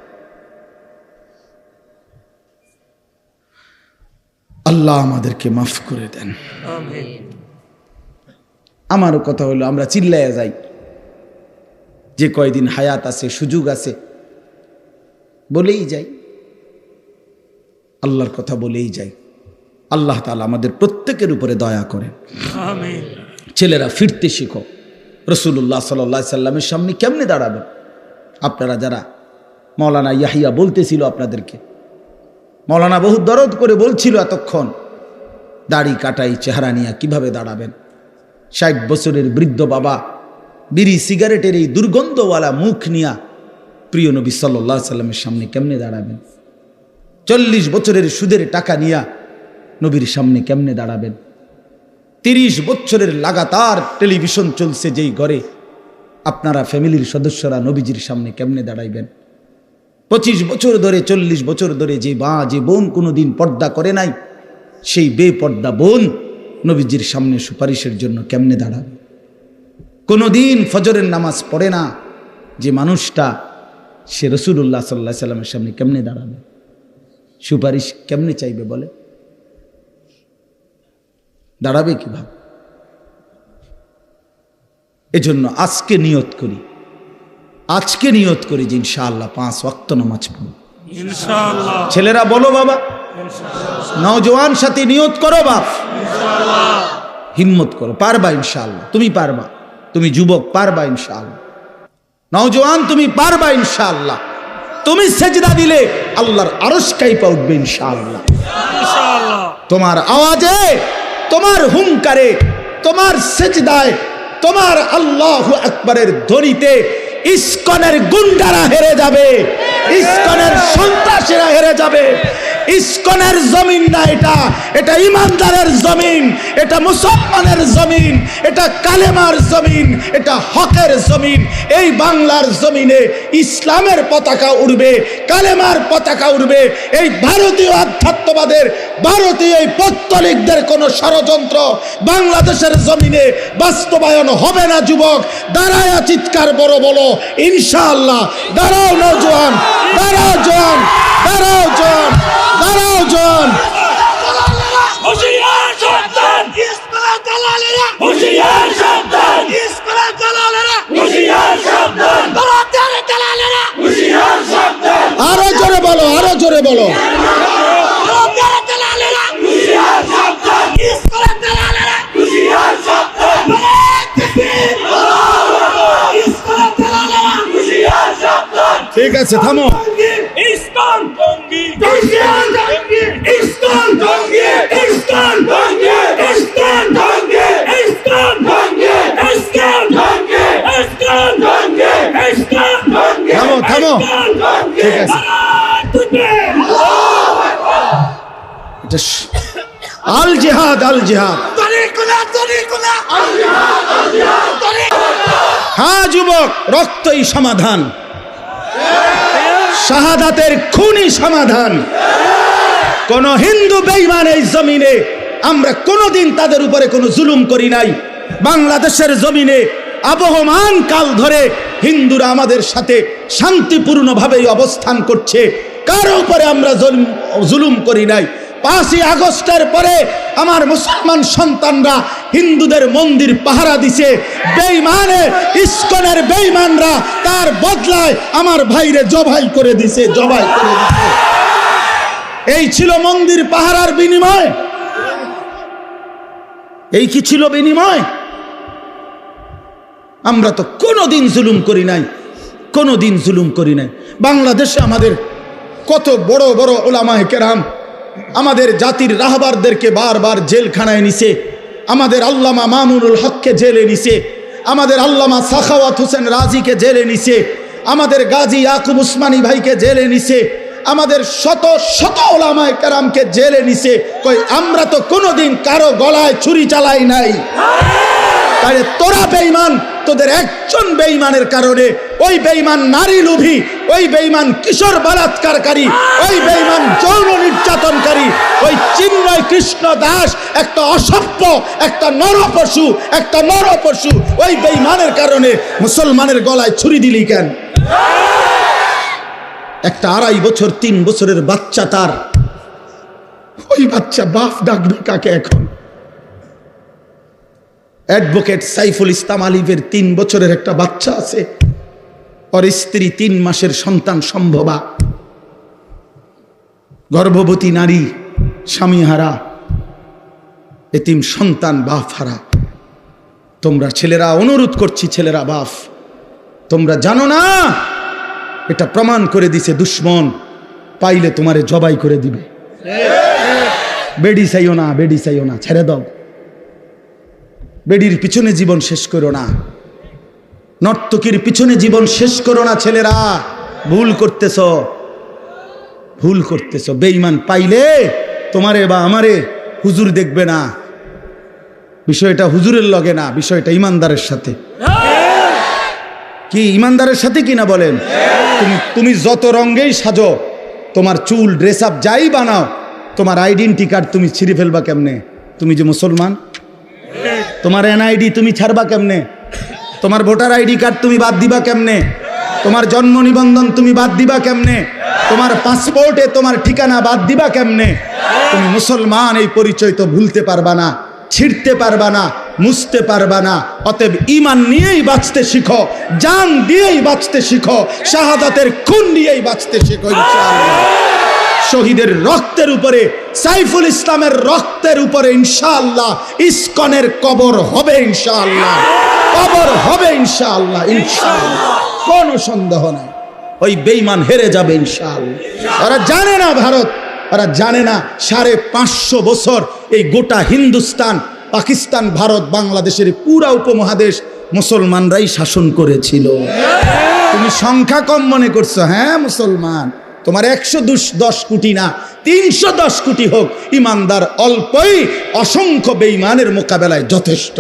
আল্লাহ আমাদেরকে মাফ করে দেন। আমারও কথা হলো, আমরা চিল্লাইয়া যাই, যে কয়দিন হায়াত আছে, সুযোগ আছে, বলেই যাই, আল্লাহর কথা বলেই যাই। আল্লাহ তাআলা আমাদের প্রত্যেকের উপরে দয়া করেন। ছেলেরা, ফিরতে শিখো। রাসূলুল্লাহ সাল্লাল্লাহু আলাইহি সাল্লামের সামনে কেমনে দাঁড়াবেন? আপনারা যারা, মাওলানা ইয়াহিয়া বলতেছিল আপনাদেরকে, মাওলানা বহু দরদ করে বলছিল এতক্ষণ, দাড়ি কাটাই চেহারা নিয়ে কিভাবে দাঁড়াবেন? 60 বছরের বৃদ্ধ বাবা বিড়ি সিগারেটের এই দুর্গন্ধওয়ালা মুখ নিয়া প্রিয় নবী সাল্লাল্লাহু আলাইহি সাল্লামের সামনে কেমনে দাঁড়াবেন? 40 বছরের সুদের টাকা নিয়া নবীর সামনে কেমনে দাঁড়াবেন? 30 বছরের লাগাতার টেলিভিশন চলছে যেই ঘরে, আপনারা ফ্যামিলির সদস্যরা নবীজির সামনে কেমনে দাঁড়াইবেন? 25 বছর ধরে, 40 বছর ধরে যে মা, যে বোন কোনোদিন পর্দা করে নাই, সেই বেপর্দা বোন নবীজির সামনে সুপারিশের জন্য কেমনে দাঁড়াবে? কোনোদিন ফজরের নামাজ পড়ে না যে মানুষটা, সে রাসূলুল্লাহ সাল্লাল্লাহু আলাইহি সাল্লামের সামনে কেমনে দাঁড়াবে? সুপারিশ কেমনে চাইবে বলে? দাঁড়াবে কিভাবে? এজন্য আজকে নিয়ত করি, আজকে নিয়ত করি যে ইনশাআল্লাহ 5 ওয়াক্ত নামাজ পড়ব ইনশাআল্লাহ। ছেলেরা বলো বাবা, ইনশাআল্লাহ। নওজোয়ান সাথী নিয়ত করো বাপ, ইনশাআল্লাহ। হিম্মত করো, পারবা ইনশাআল্লাহ। তুমি পারবা, তুমি যুবক পারবা ইনশাআল্লাহ। নওজোয়ান তুমি পারবা ইনশাআল্লাহ। তুমি সেজদা দিলে আল্লাহর আরশ কাঁপা উঠবে ইনশাআল্লাহ, ইনশাআল্লাহ। তোমার আওয়াজে, তোমার হুঙ্কারে, তোমার সেজদায়, তোমার আল্লাহু আকবারের ধ্বনিতে ইসকনের গুন্ডারা হেরে যাবে, ইসকনের সন্ত্রাসীরা হেরে যাবে। ইসকনের জমিন না এটা, এটা ইমানদারের জমিন, এটা মুসলমানের জমিন, এটা কালেমার জমিন, এটা হকের জমিন। এই বাংলার জমিনে ইসলামের পতাকা উড়বে, কালেমার পতাকা উড়বে। এই ভারতীয় আধ্যাত্মবাদের, ভারতীয় এই পৌত্তলিকদের কোনো ষড়যন্ত্র বাংলাদেশের জমিনে বাস্তবায়ন হবে না। যুবক দাঁড়ায় চিৎকার বড় বলো ইনশাআল্লাহ। দাঁড়াও নওজোয়ান, দাঁড়াও জওয়ান, দাঁড়াও জওয়ান, দাঁড়াও জওয়ান। হুশিয়ার সাবধান, ইসলামের দালালেরা হুশিয়ার সাবধান, ইসলামের দালালেরা হুশিয়ার সাবধান, ভারতের দালালেরা হুশিয়ার সাবধান। আরো জোরে বলো, আরো জোরে বলো। ভারতের দালালেরা হুশিয়ার সাবধান, ইসলামের দালালেরা হুশিয়ার সাবধান। ইসলামের দালালেরা হুশিয়ার সাবধান। ঠিক আছে, থামো। ইসলাম জঙ্গি, ইসলাম জঙ্গি, ইসলাম জঙ্গি, ইসলাম জঙ্গি, ইসলাম জঙ্গি, ইসলাম জঙ্গি, ইসলাম জঙ্গি, ইসলাম জঙ্গি, ইসলাম জঙ্গি। থামো, থামো। ঠিক আছে, এটা আল জিহাদ, আল জিহাদ। তরিকুলা, তরিকুলা, আল জিহাদ, আল জিহাদ, তরিকুলা। হ্যাঁ যুবক, রক্তই সমাধান, শাহাদাতের খুনই সমাধান। কোন হিন্দু বেঈমান এই জমিনে আমরা কোনোদিন তাদের উপরে কোনো জুলুম করি নাই। বাংলাদেশের জমিনে আবহমান কাল ধরে হিন্দুরা আমাদের সাথে শান্তিপূর্ণভাবে অবস্থান করছে, কারো উপরে আমরা জুলুম করি নাই। 5ই আগস্টের পরে আমার মুসলমান সন্তানরা হিন্দুদের মন্দির পাহারা দিছে। বেঈমানে ইসকনের বেঈমানরা তার বদলায় আমার ভাইরে জবাই করে দিছে, জবাই করে দিছে। এই ছিল মন্দির পাহারার বিনিময়? এই কি ছিল বিনিময়? আমরা তো কোনোদিন জুলুম করি নাই, কোনোদিন জুলুম করি নাই। বাংলাদেশে আমাদের কত বড় বড় উলামায়ে কেরাম আমাদের জাতির রাহবারদেরকে বারবার জেলখানায় নিছে। আমাদের আল্লামা মামুনুল হককে জেলে নিছে, আমাদের আল্লামা সাখাওয়াত হোসেন রাজিকে জেলে নিছে, আমাদের গাজী ইয়াকুব উসমানী ভাইকে জেলে নিছে, আমাদের শত শত উলামায়ে কেরামকে জেলে নিছে। কই আমরা তো কোনোদিন কারো গলায় ছুরি চালাই নাই। তাহলে তোরা বেঈমান, তোদের একজন বেঈমানের কারণে ওই বেঈমান নারী লোভী, ওই বেঈমান কিশোর বলাৎকারকারী, ওই বেঈমান যৌন নির্যাতনকারী, ওই চিন্ময় কৃষ্ণ দাস একটা অসভ্য, একটা নরপশু, একটা নরপশু, ওই বেঈমানের কারণে মুসলমানের গলায় ছুরি দিলি কেন? একটা 2.5 বছর 3 বছরের বাচ্চা, তার ওই বাচ্চা বাপ ডাকবে কাকে এখন? অ্যাডভোকেট সাইফুল ইসলাম আলিফের 3 বছরের একটা বাচ্চা আছে, ওর স্ত্রী 3 মাসের সন্তান সম্ভবা, গর্ভবতী নারী, স্বামীহারা, এতিম সন্তান, বাপ হারা। তোমরা ছেলেরা, অনুরোধ করছি ছেলেরা, বাপ তোমরা জানো না এটা প্রমাণ করে দিছে দুশ্মন, পাইলে তোমারে জবাই করে দিবে। বেডি চাইও না, বেডি চাইও না, ছেড়ে দাও। বেডির পিছনে জীবন শেষ করো না, নর্তকীর পিছনে জীবন শেষ করো না। ছেলেরা ভুল করতেছ, ভুল করতেছ। বেঈমান পাইলে তোমারে বা আমারে হুজুর দেখবে না। বিষয়টা হুজুরের লগে না, বিষয়টা ইমানদারের সাথে। কি ইমানদারের সাথে কিনা বলেন? তুমি যত রঙেই সাজো, তোমার চুল ড্রেস আপ যাই বানাও, তোমার আইডেন্টি কার্ড তুমি ছিঁড়ে ফেলবা কেমনে? তুমি যে মুসলমান, তোমার এনআইডি তুমি ছাড়বা কেমনে? তোমার ভোটার আইডি কার্ড তুমি বাদ দিবা কেমনে? তোমার জন্ম নিবন্ধন তুমি বাদ দিবা কেমনে? তোমার পাসপোর্টে তোমার ঠিকানা বাদ দিবা কেমনে? তুমি মুসলমান, এই পরিচয় তো ভুলতে পারবা না, ছিঁড়তে পারবা না, মুছতে পারবা না। অতএব ঈমান নিয়েই বাঁচতে শিখো, জান দিয়েই বাঁচতে শিখো, শাহাদাতের খুন দিয়েই বাঁচতে শিখো ইনশাআল্লাহ। শহীদের রক্তের উপরে, সাইফুল ইসলামের রক্তের উপরে ইনশাআল্লাহ ইসকনের কবর হবে ইনশাআল্লাহ, কবর হবে ইনশাআল্লাহ, ইনশাআল্লাহ, কোনো সন্দেহ নাই। ওই বেঈমান হেরে যাবে ইনশাআল্লাহ। ওরা জানে না ভারত, ওরা জানে না 550 বছর এই গোটা হিন্দুস্তান, পাকিস্তান, ভারত, বাংলাদেশের পুরা উপমহাদেশ মুসলমানরাই শাসন করেছিল। তুমি সংখ্যা কম মনে করছো। হ্যাঁ মুসলমান, তোমার 110 কোটি না 310 কোটি হোক, ইমানদার অল্পই অসংখ্য বেঈমানের মোকাবেলায় যথেষ্ট।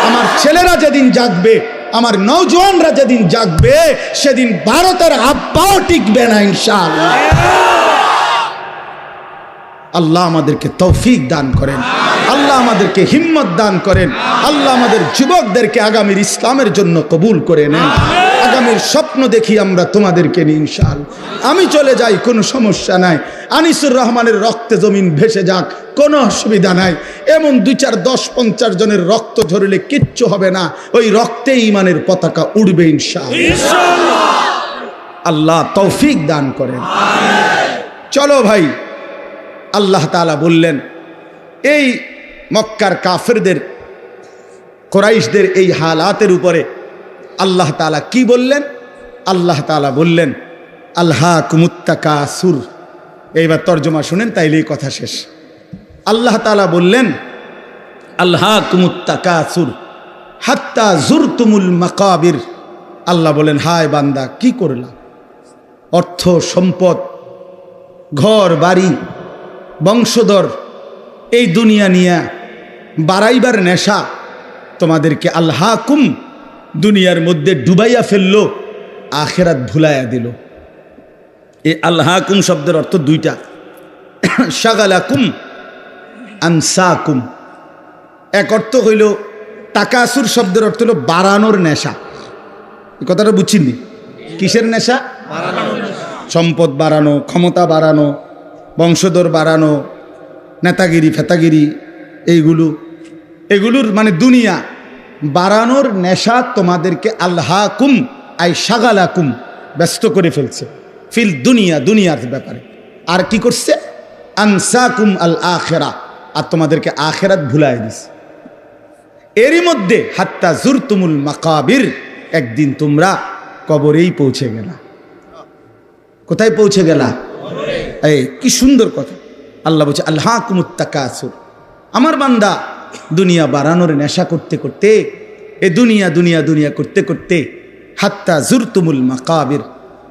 আমার ছেলেরা যেদিন জাগবে, আমার নওজোয়ানরা যেদিন জাগবে, সেদিন ভারতের আব্বাও টিকবে না ইনশাআল্লাহ। আল্লাহ আমাদেরকে তৌফিক দান করেন, আল্লাহ আমাদেরকে হিম্মত দান করেন, আল্লাহ আমাদের যুবকদেরকে আগামীর ইসলামের জন্য কবুল করে নেন। আগামীর স্বপ্ন দেখি আমরা তোমাদেরকে নিয়ে ইনশাআল্লাহ। আমি চলে যাই, কোনো সমস্যা নাই। আনিসুর রহমানের রক্তে জমিন ভেসে যাক, কোনো অসুবিধা নাই। এমন 2, 4, 10, 50 জনের রক্ত ঝরলে কিচ্ছু হবে না, ওই রক্তে ঈমানের পতাকা উড়বে ইনশাআল্লাহ। আল্লাহ তৌফিক দান করেন। চলো ভাই, আল্লাহ তাআলা বললেন এই মক্কার কাফেরদের, কুরাইশদের এই হালাতের উপরে আল্লাহ তাআলা কি বললেন? আল্লাহ তাআলা বললেন আলহাকুমুত তাকাসুর। এইবার তর্জমা শুনেন, তাইলেই কথা শেষ। আল্লাহ তাআলা বললেন আলহাকুমুত তাকাসুর হাত্তা জুরতুমুল মাকাবির। আল্লাহ বলেন হায় বান্দা, কি করলা? অর্থ সম্পদ, ঘর বাড়ি, বংশধর, এই দুনিয়া নিয়া বাড়াইবার নেশা তোমাদেরকে আলহাকুম দুনিয়ার মধ্যে ডুবাইয়া ফেললো, আখেরাত ভুলাইয়া দিল। এই আলহাকুম শব্দের অর্থ দুইটা, শাগালাকুম, আনসাকুম। এক অর্থ হইল তাকাসুর শব্দের অর্থ হলো বাড়ানোর নেশা। এই কথাটা বুঝছিনি? কিসের নেশা? সম্পদ বাড়ানো, ক্ষমতা বাড়ানো, বংশধর বাড়ানো, নেতাগিরি ফেতাগিরি, এগুলোর মানে দুনিয়া বাড়ানোর নেশা তোমাদেরকে আলহাকুম আই শাগালাকুম ব্যস্ত করে ফেলছে ফিল দুনিয়া, দুনিয়ার ব্যাপারে। আর কি করছে? আনসাকুম আল আখেরা, আর তোমাদেরকে আখেরাত ভুলাই দিছে। এরই মধ্যে হাত্তা জুরতুমুল মাকাবির, একদিন তোমরা কবরেই পৌঁছে গেলা। কোথায় পৌঁছে গেলা? এই কি সুন্দর কথা। আল্লাহ বলছে আলহাকুমুত তাকাসুর। আমার বান্দা দুনিয়া বাড়ানোর নেশা করতে করতে, এ দুনিয়া দুনিয়া দুনিয়া করতে করতে হাত্তা জুরতুমুল মাকাবির,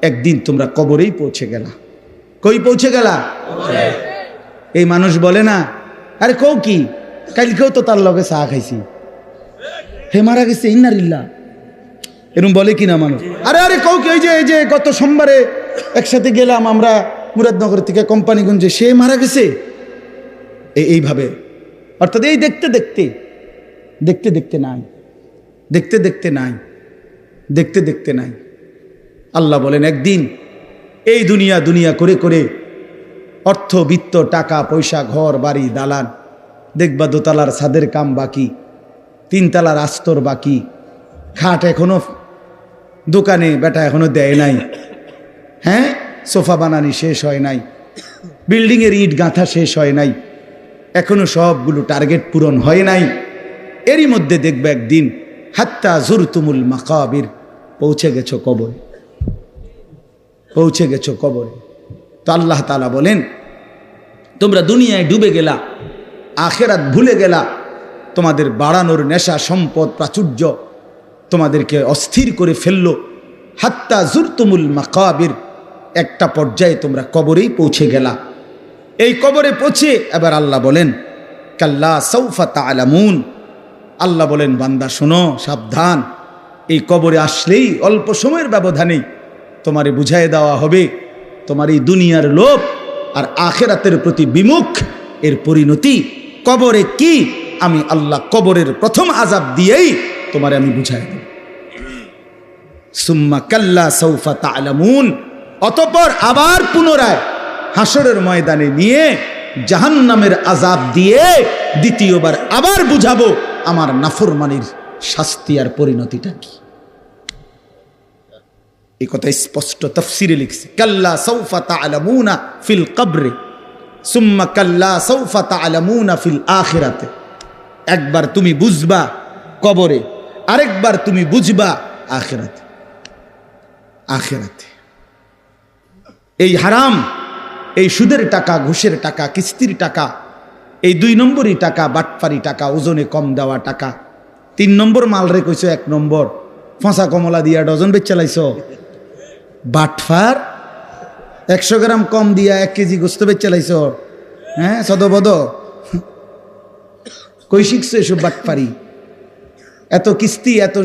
একদিন তোমরা কবরেই পৌঁছে গেলা। কই পৌঁছে গেলা? এই মানুষ বলে না, আরে কও কি, কালকেও তো তার লগে চা খাইছি, হে মারা গেছে, ইন্নালিল্লাহ, এরকম বলে কিনা মানুষ? আরে আরে কও কি, এই যে গত সোমবারে একসাথে গেলাম আমরা মুরাদনগর থেকে কোম্পানিগঞ্জে, সে মারা গেছে। এইভাবে, অর্থাৎ এই দেখতে দেখতে দেখতে দেখতে নাই, দেখতে দেখতে নাই, দেখতে দেখতে নাই। আল্লাহ বলেন একদিন এই দুনিয়া দুনিয়া করে করে অর্থ বিত্ত, টাকা পয়সা, ঘর বাড়ি দালান, দেখবা দোতলার ছাদের কাম বাকি, 3 তলার আস্তর বাকি, খাট এখনো দোকানে বেটা এখনো দেয় নাই, হ্যাঁ সোফা বানানি শেষ হয় নাই, বিল্ডিংয়ের ইট গাঁথা শেষ হয় নাই, এখনো সবগুলো টার্গেট পূরণ হয় নাই। এরই মধ্যে দেখবে একদিন হাত্তা জুরতুমুল মাকাবির, পৌঁছে গেছো কবরে, পৌঁছে গেছো কবরে। তো আল্লাহ তাআলা বলেন তোমরা দুনিয়ায় ডুবে গেলা, আখেরাত ভুলে গেলা, তোমাদের বাড়ানোর নেশা, সম্পদ, প্রাচুর্য তোমাদেরকে অস্থির করে ফেললো। হাত্তা জুরতুমুল মাকাবির, একটা পর্যায়ে তোমরা কবরেই পৌঁছে গেলা। এই কবরে পৌঁছে এবার আল্লাহ বলেন কাল্লা সাউফা তা'লামুন। আল্লাহ বলেন বান্দা শোনো, সাবধান, এই কবরে আসলেই অল্প সময়ের ব্যবধানেই তোমারে বুঝাই দেওয়া হবে তোমার এই দুনিয়ার লোভ আর আখেরাতের প্রতি বিমুখ এর পরিণতি কবরে কি। আমি আল্লাহ কবরের প্রথম আযাব দিয়েই তোমারে আমি বুঝাই দেব। সুম্মা কাল্লা সাউফা তা'লামুন, অতঃপর আবার পুনরায় হাসরের ময়দানে নিয়ে জাহান্নামের আযাব দিয়ে দ্বিতীয়বার আবার বুঝাবো আমার নাফরমানির শাস্তি আর পরিণতিটা কি। এই কথা স্পষ্ট তাফসীরে লিখছে, কাল্লা সাউফা তা'লামুনা ফিল কবরে সুম্মা কাল্লা সাউফা তা'লামুনা ফিল আখিরাতে। একবার তুমি বুঝবা কবরে, আরেকবার তুমি বুঝবা আখিরাতে। আখিরাতে এই হারাম, এই সুদের টাকা, ঘুষের টাকা, কিস্তির টাকা, এই 2 নম্বরই টাকা, বাটপারি টাকা, ওজনে কম দেওয়া টাকা, 3 নম্বর মাল রে কইছো 1 নম্বর, ফসা কমলা দিয়া ডজন বেচ চালাইছ বাটফার 100 গ্রাম কম দিয়া 1 কেজি গোস্ত বেচ চালাইছ হ্যাঁ সদবদ কই শিখছো এসব বাটফারি এত কিস্তি এত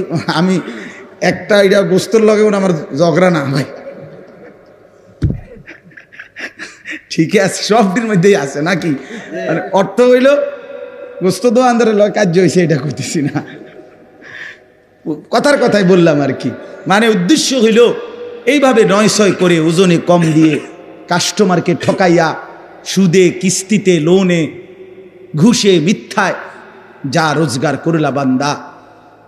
আমি একটা এটা গোস্তর লগে আমার ঝগড়া না ভাই ঠিক আছে সবটির মধ্যেই আছে নাকি মানে অর্থ হইল গোস্ত দো আন্দারে লয় কাজ হয়েছে এটা করতেছি না কথার কথাই বললাম আর কি মানে উদ্দেশ্য হইল এইভাবে 900 করে ওজনে কম দিয়ে কাস্টমারকে ঠকাইয়া সুদে কিস্তিতে লোনে ঘুষে মিথ্যায় যা রোজগার করলা বান্দা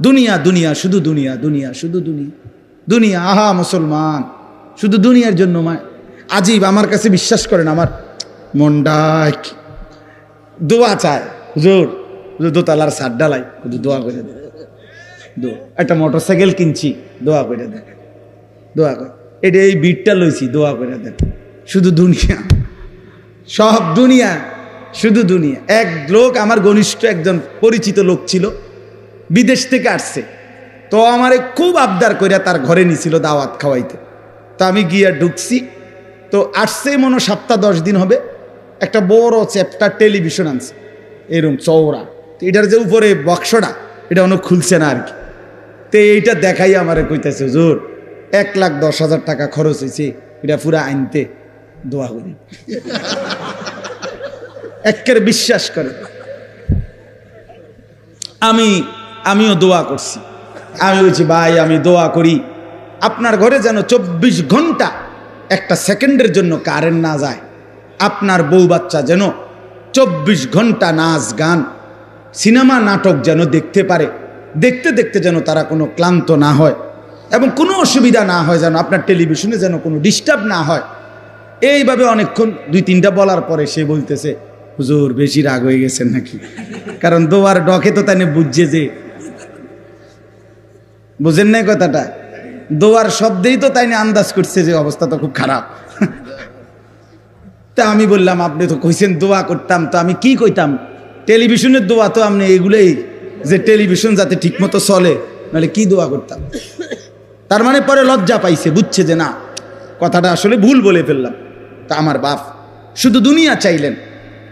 দুনিয়া দুনিয়া শুধু দুনিয়া দুনিয়া শুধু দুনিয়া দুনিয়া আহা মুসলমান শুধু দুনিয়ার জন্য আজীব আমার কাছে বিশ্বাস করেন আমার মনটা দোয়া চায় হুজুর দোতলার ছাদ ডালাই দোয়া করে দেয় একটা মোটরসাইকেল কিনছি দোয়া করে দেন দোয়া করে এটা এই বিটটা লইছি দোয়া করে দেন শুধু দুনিয়া সব দুনিয়া শুধু দুনিয়া এক লোক আমার ঘনিষ্ঠ একজন পরিচিত লোক ছিল বিদেশ থেকে আসছে তো আমারে খুব আবদার কইরা তার ঘরে নিছিল দাওয়াত খাওয়াইতে তো আমি গিয়া ঢুকছি তো আসছে মনে সপ্তাহ 10 দিন হবে একটা বড় চ্যাপ্টার টেলিভিশন আনছে এরকম চওড়া তো এটার যে উপরে বক্সটা এটা অনেক খুলছে না আর কি তো এইটা দেখাই আমারে কইতেছে হুজুর 1,10,000 টাকা খরচ হয়েছে এটা পুরা আনতে দোয়া করি একের বিশ্বাস করে আমিও দোয়া করছি আমি বলছি ভাই আমি দোয়া করি আপনার ঘরে যেন 24 ঘন্টা একটা সেকেন্ডের জন্য কারেন্ট না যায় আপনার বউ বাচ্চা যেন 24 ঘন্টা নাচ গান সিনেমা নাটক যেন দেখতে পারে দেখতে দেখতে যেন তারা কোনো ক্লান্ত না হয় এবং কোনো অসুবিধা না হয় যেন আপনার টেলিভিশনে যেন কোনো ডিস্টার্ব না হয় এইভাবে অনেকক্ষণ 2-3টা বলার পরে সে বলতেছে হুজুর বেশি রাগ হয়ে গেছেন নাকি কারণ দোয়ার ডকে তো তাই বুঝছে যে বুঝেন নাই কথাটা দোয়ার শব্দেই তো তাই আন্দাজ করছে যে অবস্থা তো খুব খারাপ তা আমি বললাম আপনি তো কইছেন দোয়া করতাম তো আমি কি কইতাম টেলিভিশনের দোয়া তো আপনি এগুলোই যে টেলিভিশন যাতে ঠিকমতো চলে নাহলে কি দোয়া করতাম তার মানে পরে লজ্জা পাইছে বুঝছে যে না কথাটা আসলে ভুল বলে ফেললাম তা আমার বাপ শুধু দুনিয়া চাইলেন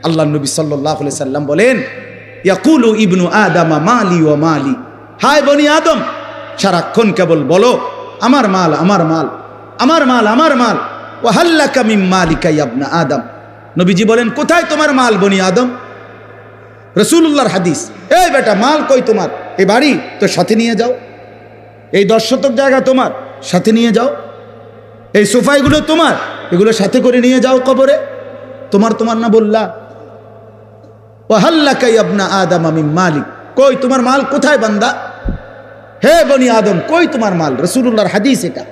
আল্লাহ নবী সাল্লাল্লাহু আলাইহি সাল্লাম বলেন ইয়াকুলু ইবনু আদামা মালি ওয়া মালি হায় বনি আদম সারাক্ষণ কেবল বলো আমার মাল আমার মাল আমার মাল আমার মাল ওয়া হাল্লাকা মিন মালিকা ইয়া ইবনা আদম নবীজি বলেন কোথায় তোমার মাল বনি আদম রাসূলুল্লাহর হাদিস এই বেটা মাল কই তোমার এই বাড়ি তো সাথে নিয়ে যাও এই 10 শতক জায়গা তোমার সাথে নিয়ে যাও এই সোফাইগুলো তোমার এগুলো সাথে করে নিয়ে যাও কবরে তোমার তোমার না বললা ওয়া হাল্লাকা ইয়া ইবনা আদম মিন মালিক কই তোমার মাল কোথায় বান্দা হে বনি আদম কই তোমার মাল রাসূলুল্লাহর হাদিস এটা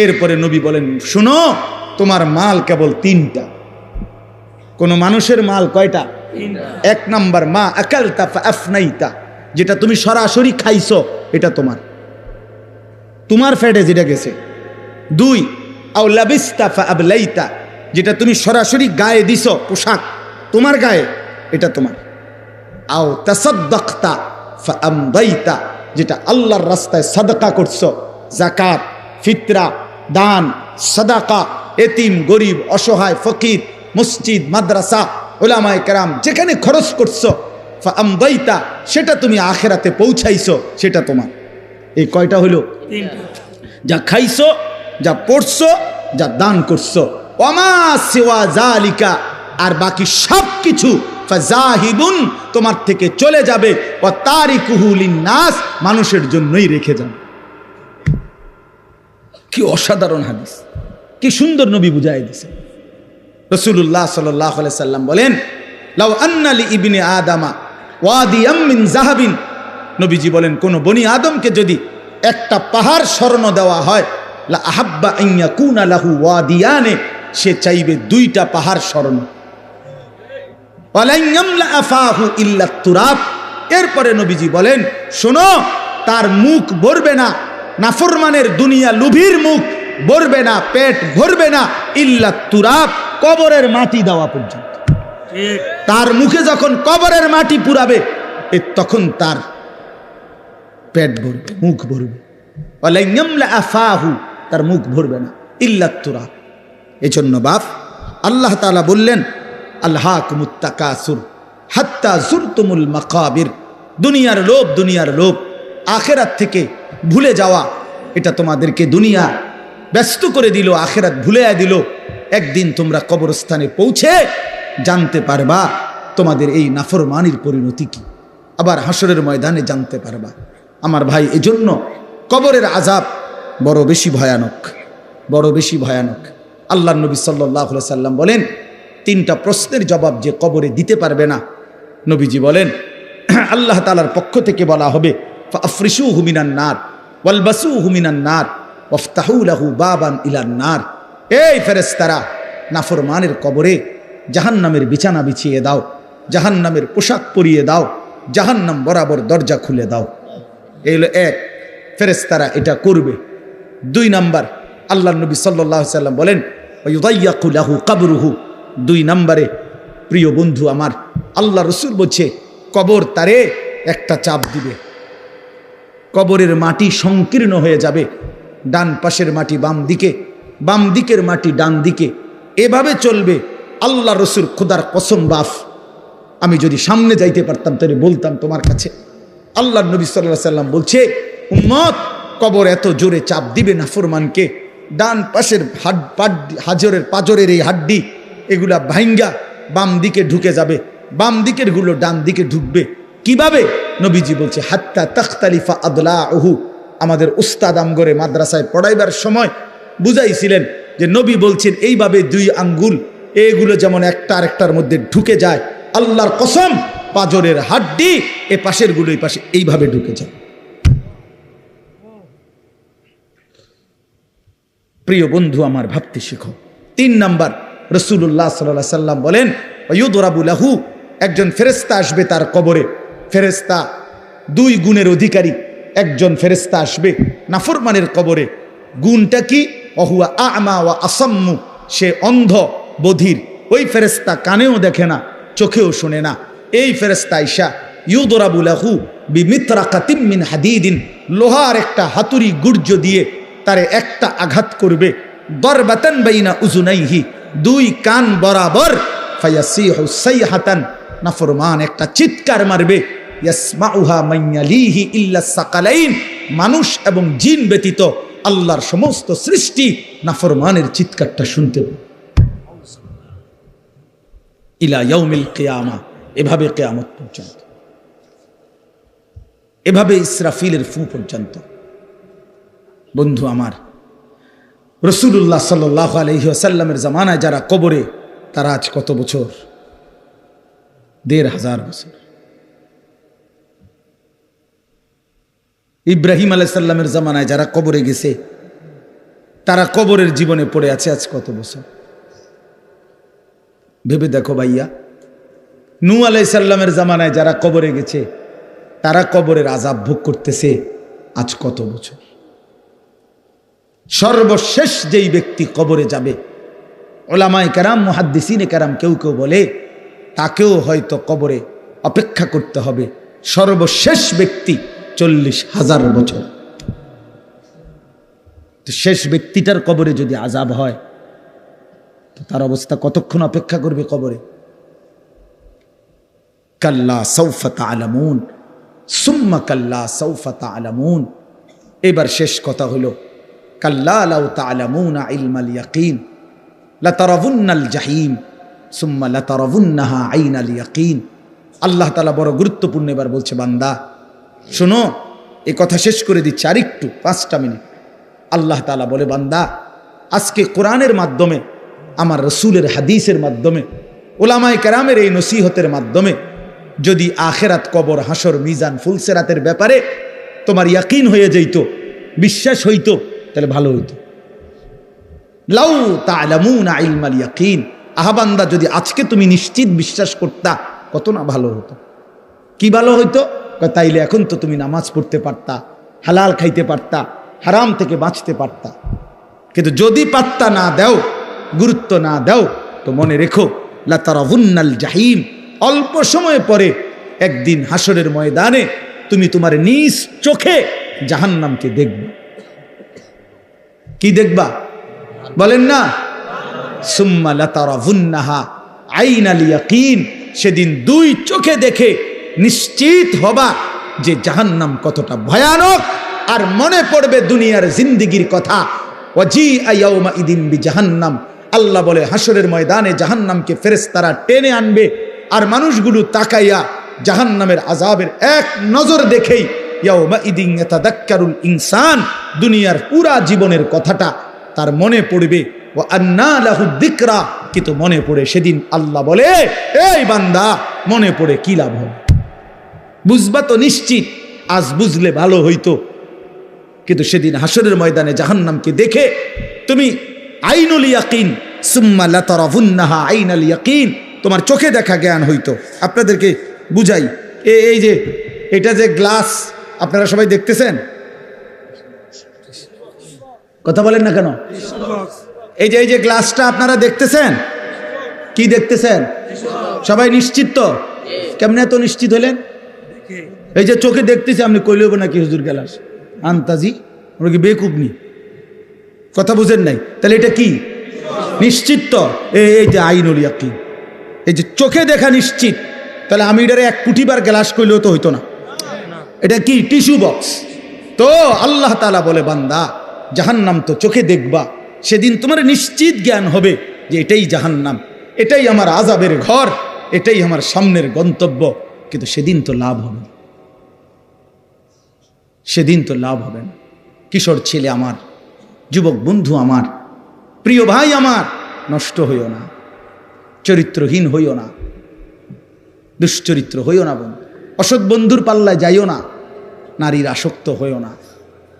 এরপরে নবী বলেন শুনো তোমার মাল কেবল 3টা কোন মানুষের মাল কয়টা 1 নাম্বার মা আকালতা ফাআফনাইতা যেটা তুমি সরাসরি খাইছো এটা তোমার পেটে যেটা গেছে 2 আও লাবিস্তা ফাআবলাইতা যেটা তুমি সরাসরি গায়ে দিছো পোশাক তোমার গায়ে এটা তোমার আও তাসাদদাকতা ফাআমদাইতা যেটা আল্লাহর রাস্তায় সাদাকা করছো যাকাত ফিতরা দান সাদাকা এতিম গরিব অসহায় ফকির মসজিদ মাদ্রাসা উলামায়ে কেরাম যেখানে খরচ করছো ফাআমদাইতা সেটা তুমি আখিরাতে পৌঁছাইছো সেটা তোমার এই কয়টা হলো 3টা যা খাইছো যা পড়ছো যা দান করছো ওয়ামা সিওয়া যালিকা আর বাকি সব কিছু ফাজাহিবুন তোমার থেকে চলে যাবে ওয়া তারিকুহু লিন্নাস মানুষের জন্যই রেখে যান কি অসাধারণ হাদিস কি সুন্দর নবী বুঝাই দিয়েছেন রাসূলুল্লাহ সাল্লাল্লাহু আলাইহি সাল্লাম বলেন লাউ আন্না লি ইবনি আদামা ওয়াদিয়াম মিন যাহাবিন নবীজি বলেন কোন বনি আদমকে যদি একটা পাহাড় স্বর্ণ দেওয়া হয় লা আহাব্বা আন ইয়াকুনা লাহু ওয়াদিয়ানে সে চাইবে 2টা পাহাড় স্বর্ণ ওয়ালান ইয়ামলা আফাহু ইল্লা তুরাব এরপরে নবীজি বলেন শোনো তার মুখ ভরবে না নাফরমানের দুনিয়া লুভির মুখ ভরবে না পেট ভরবে না ইল্লা তুরাব কবরের মাটি দেওয়া পর্যন্ত ঠিক তার মুখে যখন কবরের মাটি পুরাবে তখন তার পেট ভরবে মুখ ভরবে ওয়ালান ইয়ামলা আফাহু, তার মুখ ভরবে না, ইল্লা তুরাব। এজন্য বাপ আল্লাহ তাআলা বললেন আলহাকুমুত তাকাসুর হাত্তা যুরতুমুল মাকাবির, দুনিয়ার লোভ, দুনিয়ার লোভ, আখিরাত থেকে ভুলে যাওয়া, এটা তোমাদেরকে দুনিয়া ব্যস্ত করে দিল, আখিরাত ভুলে দিল। একদিন তোমরা কবরস্থানে পৌঁছে জানতে পারবা তোমাদের এই নাফরমানির পরিণতি কি, আবার হাসরের ময়দানে জানতে পারবা। আমার ভাই, এজন্য কবরের আযাব বড় বেশি ভয়ানক, বড় বেশি ভয়ানক। আল্লাহর নবী সাল্লাল্লাহু আলাইহি সাল্লাম বলেন, তিনটা প্রশ্নের জবাব যে কবরে দিতে পারবে না, নবীজি বলেন আল্লাহ তাআলার পক্ষ থেকে বলা হবে ফাফরিশুহু মিনান নার ওয়ালবাসুহু মিনান নার ওয়াফতাহু লাহু বাবান ইলান নার। এই ফেরেশতারা, নাফরমানের কবরে জাহান্নামের বিছানা বিছিয়ে দাও, জাহান্নামের পোশাক পরিয়ে দাও, জাহান্নাম বরাবর দরজা খুলে দাও। এই হলো এক, ফেরেশতারা এটা করবে। 2 নাম্বার, আল্লাহর নবী সাল্লাল্লাহু আলাইহি সাল্লাম বলেন ওয়ায়ুদাইয়াকু লাহু কবরুহু। 2 নম্বরে প্রিয় বন্ধু আমার, আল্লাহ রসুল বলছে কবর তারে একটা চাপ দিবে, কবরের মাটি সংকীর্ণ হয়ে যাবে, ডান পাশের মাটি বাম দিকে, বাম দিকের মাটি ডান দিকে, এভাবে চলবে। আল্লাহ রসুল খোদার কসম বাফ, আমি যদি সামনে যাইতে পারতাম তাহলে বলতাম তোমার কাছে। আল্লাহ নবী সাল্লাল্লাহু আলাইহি সাল্লাম বলছে উম্মত, কবর এত জোরে চাপ দিবে নাফরমানকে, ডান পাশের হাজরের পাজরের এই হাড্ডি এগুলা ভাঙ্গা বাম দিকে ঢুকে যাবে, বাম দিকের গুলো ডান দিকে ঢুকবে। কিভাবে? নবীজি বলছে হাত্তা তাখতালিফা আদলাউহু। আমাদের উস্তাদ আমগরে মাদ্রাসায় পড়াইবার সময় বুঝাইছিলেন যে নবী বলছেন এইভাবে 2 আঙ্গুল এগুলো যেমন একটা আরেকটার মধ্যে ঢুকে যায়, আল্লাহর কসম পাজরের হাড্ডি এ পাশের গুলো এই পাশে এইভাবে ঢুকে যায়। প্রিয় বন্ধু আমার, ভাবতে শিখো। 3 নাম্বার, রাসূলুল্লাহ সাল্লাল্লাহু আলাইহি সাল্লাম বলেন ওয়ায়ুদরাবু লাহু, একজন ফেরেশতা আসবে তার কবরে। ফেরেশতা 2 গুণের অধিকারী একজন ফেরেশতা আসবে নাফরমানের কবরে। গুণটা কি? ওহুয়া আ'মা ওয়া আসাম্মু, সে অন্ধ বধির। ওই ফেরেশতা কানেও দেখে না, চোখেও শোনে না। এই ফেরেশতা আইসা ইউদরাবু লাহু বিমিতরাকাতিম মিন হাদিদিন, লোহার একটা হাতুড়ি গুর্জ দিয়ে তারে একটা আঘাত করবে। দরবাতান বাইনা উজুনাইহি, 2 কান বরাবর। ফায়াসিহু সাইহাতান, নাফরমান একটা চিৎকার মারবে। ইয়াসমাউহা মান ইয়ালিহি ইল্লা সাকালাইন, মানুষ এবং জিন ব্যতীত আল্লাহর সমস্ত সৃষ্টি নাফরমানের চিৎকারটা শুনতে পাবে। ইলা ইয়াউমিল কিয়ামা, এভাবে কিয়ামত পর্যন্ত, এভাবে ইসরাফিলের ফু পর্যন্ত। বন্ধু আমার, রাসূলুল্লাহ সাল্লাল্লাহু আলাইহি ওয়াসাল্লামের জামানায় যারা কবরে, তারা আজ কত বছর? ১৫০০ বছর। ইব্রাহিম আলাইহিস সালামের জামানায় যারা কবরে গেছে, তারা কবরের জীবনে পড়ে আছে আজ কত বছর? ভেবে দেখো ভাইয়া। নূহ আলাইহিস সালামের জামানায় যারা কবরে গেছে, তারা কবরের আযাব ভোগ করতেছে আজ কত বছর? সর্বশেষ যেই ব্যক্তি কবরে যাবে, উলামায়ে কেরাম, মুহাদ্দিসিনে কেরাম কেউ কেউ বলে তাকেও হয়তো কবরে অপেক্ষা করতে হবে। সর্বশেষ ব্যক্তি ৪০,০০০ বছর। তো শেষ ব্যক্তিটার কবরে যদি আযাব হয়, তো তার অবস্থা কতক্ষণ অপেক্ষা করবে কবরে? কাল্লা সাউফা তা'লামুন সুম্মা কাল্লা সাউফা তা'লামুন। এবার শেষ কথা হলো কাল্লা লাউ তা'লামুনা ইলমাল ইয়াকিন লাতারাবুন্নাল জাহিম সুম্মা লাতারাবুন্নাহা আইনাল ইয়াকিন। আল্লাহ তাআলা বড় গুরুত্বপূর্ণ এবার বলছে, বান্দা শোনো, এই কথা শেষ করে দিচ্ছি আরেকটু 5টা মিনিট। আল্লাহ তাআলা বলে, বান্দা আজকে কোরআনের মাধ্যমে, আমার রসুলের হাদিসের মাধ্যমে, উলামায়ে কেরামের এই নসিহতের মাধ্যমে যদি আখিরাত, কবর, হাসর, মিজান, ফুলসিরাতের ব্যাপারে তোমার ইয়াকিন হয়ে যেত, বিশ্বাস হইতো, তাহলে ভালো হইতো। লাউ তা'লামুনা ইলমাল ইয়াকিন, আহা বান্দা, যদি আজকে তুমি নিশ্চিত বিশ্বাস করতা, কত না ভালো হতো। কি ভালো হইতো? তাইলে এখন তো তুমি নামাজ পড়তে পারতা, হালাল খাইতে পারতা, হারাম থেকে বাঁচতে পারতা। কিন্তু যদি পাত্তা না দাও, গুরুত্ব না দাও, তো মনে রেখো লাতারাবুন্নাল জাহিম, অল্প সময় পরে একদিন হাসরের ময়দানে তুমি তোমার নিজ চোখে জাহান্নামকে দেখবে। কি দেখবা বলেন না? সুম্মা লাতারাউন্নাহা আইনাল ইয়াকিন, সেদিন দুই চোখে দেখে নিশ্চিত হবা যে জাহান্নাম কতটা ভয়ানক। আর মনে পড়বে দুনিয়ার জিন্দেগির কথা। ওয়াজিআ ইয়াউমা ইদিন বিজাহান্নাম, আল্লাহ বলে হাসরের ময়দানে জাহান্নামকে ফেরেশতারা টেনে আনবে, আর মানুষগুলো তাকাইয়া জাহান্নামের আযাবের এক নজর দেখেই ইয়াউমা ইদিন ইয়াতাযাক্কারুল ইনসান, দুনিয়ার পুরা জীবনের কথাটা তার মনে পড়বে। ওয়া আন্না লাহু যিকরা, কিন্তু মনে পড়ে সেদিন আল্লাহ বলে, এই বান্দা মনে পড়ে কি লাভ হবে? বুঝবা তো নিশ্চিত, আজ বুঝলে ভালো হইতো, কিন্তু সেদিন হাসরের ময়দানে জাহান্নামকে দেখে তুমি আইনুল ইয়াকিন, সুম্মা লাতারাউন্নাহা আইনাল ইয়াকিন, তোমার চোখে দেখা জ্ঞান হইতো। আপনাদেরকে বুঝাই, এই যে এটা যে গ্লাস আপনারা সবাই দেখতেছেন, কথা বলেন না কেন? এই যে গ্লাসটা আপনারা দেখতেছেন, কি দেখতেছেন? সবাই নিশ্চিত তো? কেমনে এত নিশ্চিত হলেন? এই যে চোখে দেখতেছি, আপনি কইলেব নাকি হুজুর গ্লাস আন্তাজি, আমরা কি বেকুবনি? কথা বুঝেন নাই? তাহলে এটা কি নিশ্চিত তো? এই যে আইনুল ইয়াকিন, এই যে চোখে দেখা নিশ্চিত। তাহলে আমি এটারে 1 কোটিবার গ্লাস কইলেও তো হইতো না। এটা কি টিস্যু বক্স? তো আল্লাহ তাআলা বলে, বান্দা জাহান্নাম তো চোখে দেখবা, সেদিন তোমার নিশ্চিত জ্ঞান হবে যে এটাই জাহান্নাম, এটাই আমার আযাবের ঘর, এটাই আমার সামনের গন্তব্য। কিন্তু সেদিন তো লাভ হবে না, সেদিন তো লাভ হবে না। কিশোর ছেলে আমার, যুবক বন্ধু আমার, প্রিয় ভাই আমার, নষ্ট হইও না, চরিত্রহীন হইও না, দুশ্চরিত্র হইও না বন্ধু, অসৎ বন্ধুর পাল্লায় যাইও না, নারীর আসক্ত হইও না,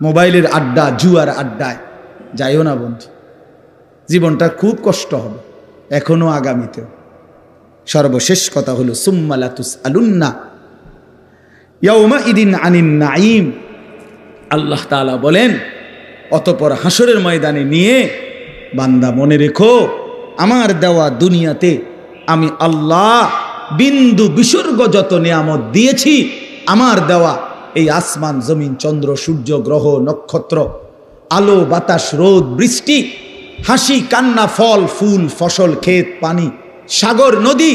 মোবাইলের আড্ডা জুয়ার আড্ডায় যাইও না বন্ধু। জীবনটা খুব কষ্ট হবে, এখনো আগামীতেও। সর্বশেষ কথা হলো সুম্মা লাতুসআলুন্না ইয়াউমা ইদিন আনিন নাঈম, আল্লাহ তাআলা বলেন অতঃপর হাসরের ময়দানে নিয়ে বান্দা মনে রেখো, আমার দেওয়া দুনিয়াতে আমি আল্লাহ বিন্দু বিসর্গ যত নিয়ামত দিয়েছি, আমার দেওয়া এই আসমান জমিন চন্দ্র সূর্য গ্রহ নক্ষত্র, আলো বাতাস রোদ বৃষ্টি, হাসি কান্না ফল ফুল ফসল ক্ষেত পানি সাগর নদী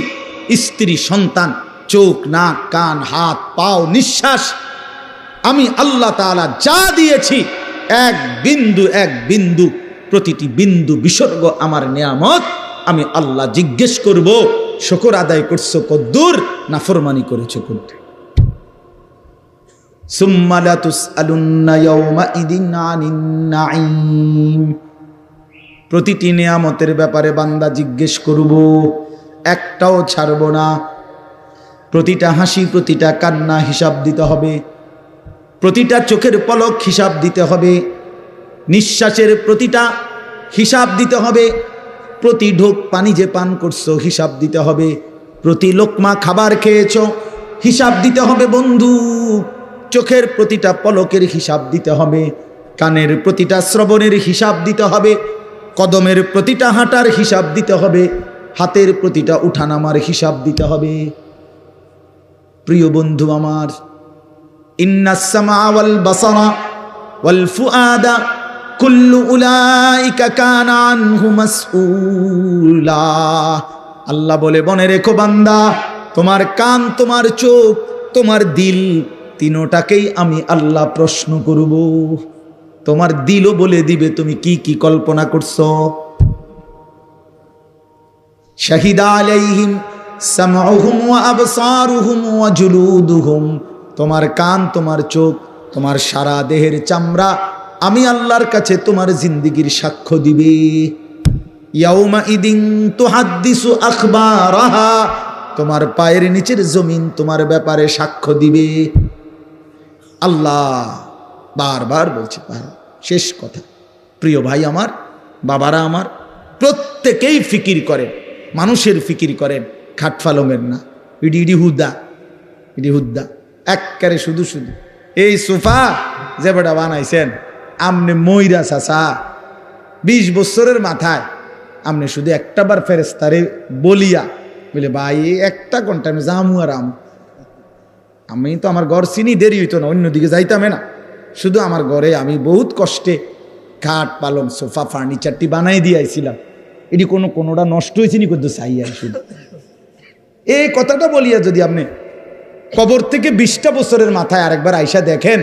স্ত্রী সন্তান চোখ নাক কান হাত পাও নিঃশ্বাস, আমি আল্লাহ তাআলা যা দিয়েছি এক বিন্দু প্রতিটি বিন্দু বিসর্গ আমার নিয়ামত। আমি আল্লাহ জিজ্ঞেস করব, শুকর আদায় করছো কদ্দুর, নাফরমানি করেছো কদ্দুর। সুম্মা লাতুসআলুন্না ইয়াউমাইদিন আনিন নাঈম, প্রতিটি নিয়ামতের ব্যাপারে বান্দা জিজ্ঞেস করব, একটাও ছাড়ব না। প্রতিটা হাসি প্রতিটা কান্না হিসাব দিতে হবে, প্রতিটা চোখের পলক হিসাব দিতে হবে, নিঃশ্বাসের প্রতিটা হিসাব দিতে হবে, প্রতি ঢোক পানি যে পান করছো হিসাব দিতে হবে, প্রতি লোকমা খাবার খেয়েছো হিসাব দিতে হবে বন্ধু, চোখের প্রতিটা পলকের হিসাব দিতে হবে, কানের প্রতিটা শ্রবণের হিসাব দিতে হবে, কদমের প্রতিটা হাঁটার হিসাব দিতে হবে, হাতের প্রতিটা উঠানামার হিসাব দিতে হবে। প্রিয় বন্ধু আমার, ইন্নাস সামা ওয়াল বাসারা ওয়াল ফুআদা কুল্লু উলাইকা কানা আনহু মাসউলা, আল্লাহ বলে মনে রেখো বান্দা, তোমার কান তোমার চোখ তোমার দিল তিনোটাকেই আমি আল্লাহ প্রশ্ন করব। তোমার দিলও বলে দিবে তুমি কি কি কল্পনা করছো। শাহিদা আলাইহিম সামউহুম ওয়া আবসারুহুম ওয়া জুলুদুহুম, তোমার কান তোমার চোখ তোমার সারা দেহের চামড়া আমি আল্লাহর কাছে তোমার জিন্দেগির সাক্ষ্য দিবে। ইয়াউমা ইদিন তুহাদ্দিসু আখবারাহা, তোমার পায়ের নিচের জমিন তোমার ব্যাপারে সাক্ষ্য দিবে। আল্লাহ বারবার বলছে, শেষ কথা, প্রিয় ভাই আমার, বাবারা আমার, প্রত্যেকেই ফিকির করেন, মানুষের ফিকির করেন, খাটফালমের না। ইডি হুদ্দা একবারে শুধু এই সোফা যে বেটা বানাইছেন আমনে ময়রা চাচা 20 বছরের মাথায় আমনে শুধু একটা বার ফেরেস্তারে বলিয়া বলে ভাই একটা ঘন্টা আমি যামু আর আমি তো আমার ঘর চিনি, দেরি হইতো না, অন্যদিকে যাইতামে না, শুধু আমার ঘরে আমি বহুত কষ্টে খাট পালং সোফা ফার্নিচারটি বানাই দিয়ে আইছিলাম, এটি কোনোটা নষ্ট হয়েছে নি কিন্তু চাই শুধু এই কথাটা বলিয়া যদি আপনি কবর থেকে 20টা বছরের মাথায় আরেকবার আইসা দেখেন,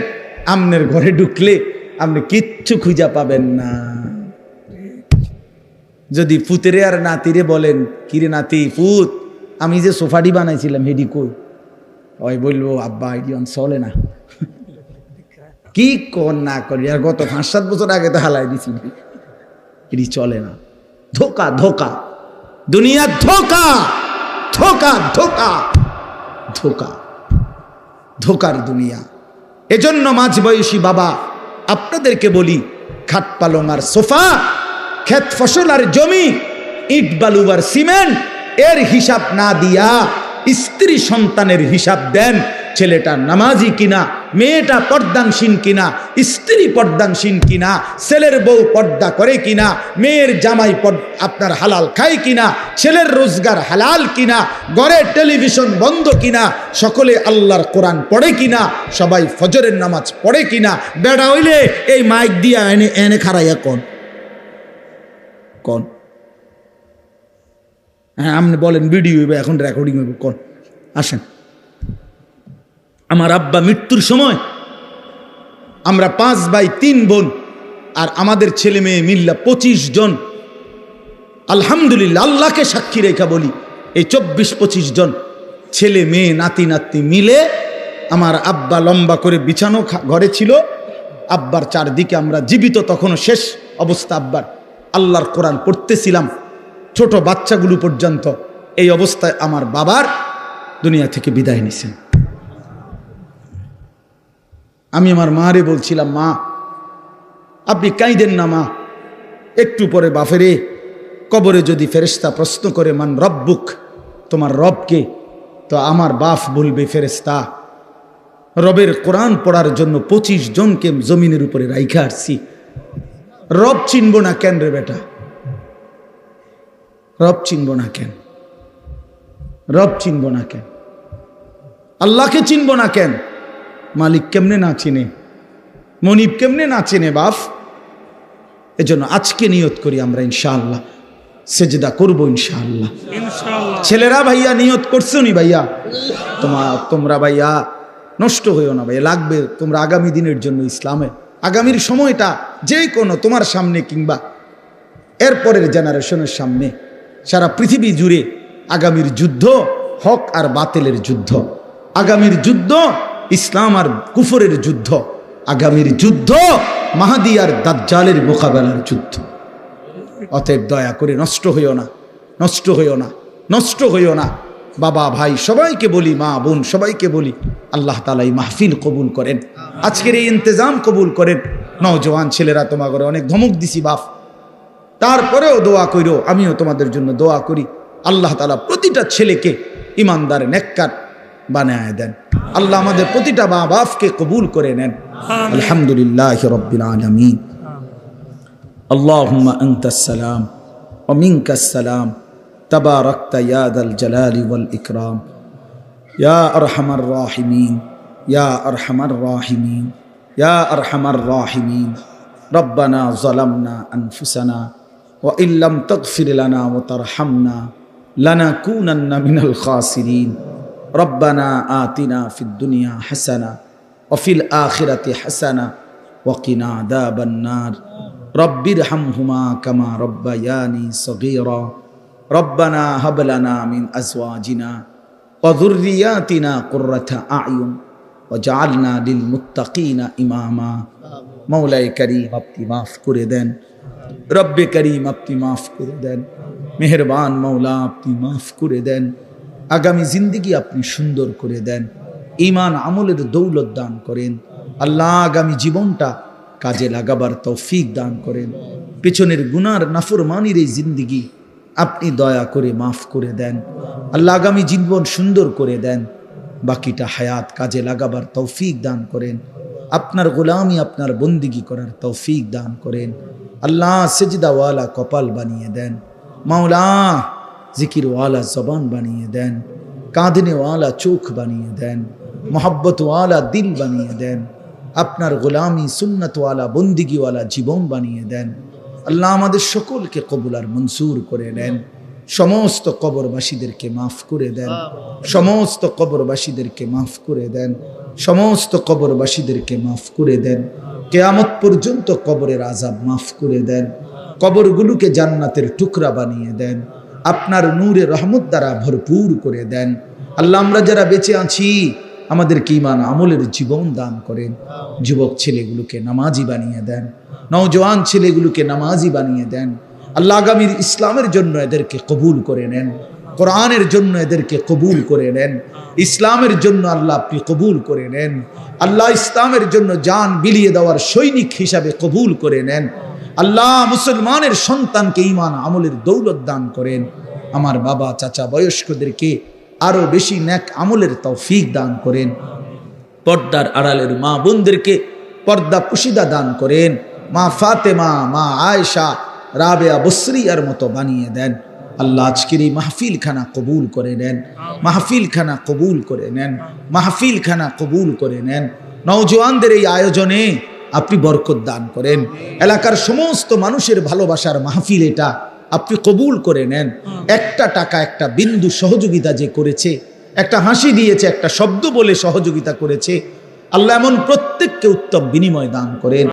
আমনের ঘরে ঢুকলে আপনি কিচ্ছু খুঁজা পাবেন না। যদি পুতেরে আর নাতিরে বলেন, কিরে নাতি পুত, আমি যে সোফাটি বানাইছিলাম হেডি কই, ওই বলবো আব্বা এটি চলে না। কি কর না করি, আর গত 5-7 বছর আগে তো হালাই দিছি, এটি চলে না। ধোকা ধোকা, দুনিয়া ধোকা ধোকা ধোকা ধোকা, ধোকার দুনিয়া। এজন্য মাঝ বয়সী বাবা আপনাদেরকে বলি, খাট পালং আর সোফা, ক্ষেত ফসল আর জমি, ইট বালু আর সিমেন্ট এর হিসাব না দিয়া স্ত্রী সন্তানের হিসাব দেন। ছেলেটা নামাজি কিনা, মেয়েটা পর্দানসীন কিনা, স্ত্রী পর্দানসীন কিনা, ছেলের বউ পর্দা করে কিনা, মেয়ের জামাই আপনার হালাল খায় কিনা, ছেলের রোজগার হালাল কিনা, ঘরে টেলিভিশন বন্ধ কিনা, সকলে আল্লাহর কোরআন পড়ে কিনা, সবাই ফজরের নামাজ পড়ে কিনা। বেড়া হইলে এই মাইক দিয়া এনে এনে খারাইয়া কোন হ্যাঁ আপনি বলেন ভিডিও হইবে, এখন রেকর্ডিং হইব, কোন আসেন। আমার আব্বা মৃত্যুর সময় আমরা 5 ভাই 3 বোন আর আমাদের ছেলে মেয়ে মিল্লা 25 জন, আলহামদুলিল্লাহ আল্লাহকে সাক্ষী রেখা বলি, এই 24-25 জন ছেলে মেয়ে নাতি নাতনি মিলে আমার আব্বা লম্বা করে বিছানো ঘরে ছিল। আব্বার চারদিকে আমরা জীবিত, তখনও শেষ অবস্থা আব্বার, আল্লাহর কোরআন পড়তেছিলাম, ছোট বাচ্চাগুলো পর্যন্ত। এই অবস্থায় আমার বাবার দুনিয়া থেকে বিদায় নিছেন। আমি আমার মারে বলছিলাম, মা আপনি কাঁদেন না মা, একটু পরে বাফেরে কবরে যদি ফেরেশতা প্রশ্ন করে মান রব্বুক, তোমার রবকে, তো আমার বাপ বলবে ফেরেশতা রবের কোরআন পড়ার জন্য 25 জনকে জমিনের উপরে রাইখা আসছি, রব চিনব না কেন রে বেটা, রব চিনব না কেন, রব চিনব না কেন, আল্লাহকে চিনব না কেন, মালিক কেমনে না চিনে, মনিব কেমনে না চিনে বাপ। এজন্য আজকে নিয়ত করি আমরা ইনশাআল্লাহ সেজদা করবো ইনশাআল্লাহ। ছেলেরা ভাইয়া নিয়ত করছো নি ভাইয়া, তোমরা ভাইয়া নষ্ট হইও না ভাইয়া, লাগবে তোমরা আগামী দিনের জন্য, ইসলামে আগামীর সময়টা যে কোনো তোমার সামনে কিংবা এরপরের জেনারেশনের সামনে, সারা পৃথিবী জুড়ে আগামীর যুদ্ধ হক আর বাতিলের যুদ্ধ, আগামীর যুদ্ধ ইসলাম আর কুফরের যুদ্ধ, আগামীর যুদ্ধ মাহাদি আর দাজ্জালের মোকাবেলার যুদ্ধ। অতএব দয়া করে নষ্ট হইও না, নষ্ট হইও না, নষ্ট হইও না। বাবা ভাই সবাইকে বলি, মা বোন সবাইকে বলি, আল্লাহ তাআলা এই মাহফিল কবুল করেন, আজকের এই ইন্তজাম কবুল করেন। নওজোয়ান ছেলেরা তোমার ঘরে অনেক ধমক দিছি বাপ, তারপরেও দোয়া কইরো, আমিও তোমাদের জন্য দোয়া করি। আল্লাহ তাআলা প্রতিটা ছেলেকে ইমানদার নেককার বানায় দেন। আল্লাহ আমাদের প্রতিটা মা বাপকে কবুল করে নেন। আলহামদুলিল্লাহি রাব্বিল আলামিন। আল্লাহুম্মা আনতাস সালাম ওয়া মিনকাস সালাম, তাবারাকতা ইয়া যাল জালালি ওয়াল ইকরাম, ইয়া আরহামার রাহিমিন, ইয়া আরহামার রাহিমিন, ইয়া আরহামার রাহিমিন। রব্বানা যালামনা আনফুসানা ওয়া ইল্লাম তাগফির লানা ওয়া তারহামনা লানাকুনান্না মিনাল খাসিরিন। রব্বানা আতিনা ফিদ দুনিয়া হাসানা ওয়া ফিল আখিরাতি হাসানা ওয়া কিনা আযাবান নার। রব্বিরহামহুমা কামা রব্বায়ানি সগীরা। রব্বানা হাব লানা মিন আজওয়াজিনা ওয়া যুররিয়াতিনা কুররাতা আ'য়ুন ওয়াজআলনা লিল মুত্তাকিনা ইমামা। মওলায়ে কারীম আপনি মাফ করে দেন, রব্বে করিম আপনি মাফ করে দেন, মেহেরবান মওলা আপনি মাফ করে দেন। আগামী জিন্দেগি আপনি সুন্দর করে দেন, ঈমান আমলের দৌলত দান করেন। আল্লাহ আগামী জীবনটা কাজে লাগাবার তৌফিক দান করেন। পেছনের গুনার নাফরমানির এই জিন্দেগি আপনি দয়া করে মাফ করে দেন। আল্লাহ আগামী জীবন সুন্দর করে দেন, বাকিটা হায়াত কাজে লাগাবার তৌফিক দান করেন। আপনার গোলামি আপনার বন্দিগি করার তৌফিক দান করেন। আল্লাহ সেজদাওয়ালা কপাল বানিয়ে দেন, মাওলা জিকিরওয়ালা জবান বানিয়ে দেন, কাঁদনেওয়ালা চোখ বানিয়ে দেন, মোহাব্বতওয়ালা দিল বানিয়ে দেন। আপনার গোলামি সুন্নতওয়ালা বন্দিগিওয়ালা জীবন বানিয়ে দেন। আল্লাহ আমাদের সকলকে কবুল আর মনসুর করে নেন। সমস্ত কবরবাসীদেরকে মাফ করে দেন, সমস্ত কবরবাসীদেরকে মাফ করে দেন, সমস্ত কবরবাসীদেরকে মাফ করে দেন। কিয়ামত পর্যন্ত কবরের আযাব মাফ করে দেন, কবরগুলোকে জান্নাতের টুকরা বানিয়ে দেন, আপনার নূরে রহমত দ্বারা ভরপুর করে দেন। আল্লাহ আমরা যারা বেঁচে আছি আমাদেরকে ঈমান আমলের জীবন দান করেন। যুবক ছেলেগুলোকে নামাজি বানিয়ে দেন, নওজোয়ান ছেলেগুলোকে নামাজি বানিয়ে দেন। আল্লাহ আগামীর ইসলামের জন্য এদেরকে কবুল করে নেন, কোরআনের জন্য এদেরকে কবুল করে নেন, ইসলামের জন্য আল্লাহ আপনি কবুল করে নেন। আল্লাহ ইসলামের জন্য জান বিলিয়ে দেওয়ার সৈনিক হিসাবে কবুল করে নেন। আল্লাহ মুসলমানের সন্তানকে ঈমান আমলের দৌলত দান করেন। আমার বাবা চাচা বয়স্কদেরকে আরো বেশি নেক আমলের তৌফিক দান করেন। পর্দার আড়ালের মা বোনদেরকে পর্দা পুশিদা দান করেন। মা ফাতেমা, মা আয়েশা, রাবেয়া বসরিয়ার মতো বানিয়ে দেন। আল্লাহ আজকের এই মাহফিল খানা কবুল করে নেন, মাহফিল খানা কবুল করে নেন, মাহফিল খানা কবুল করে নেন। নওজোয়ানদের এই আয়োজনে আপনি বরকত দান করেন। এলাকার সমস্ত মানুষের ভালোবাসার মাহফিল এটা, আপনি কবুল করে নেন। একটা টাকা একটা বিন্দু সহযোগিতা যে করেছে, একটা হাসি দিয়েছে, একটা শব্দ বলে সহযোগিতা করেছে, আল্লাহ এমন প্রত্যেককে উত্তম বিনিময় দান করেন।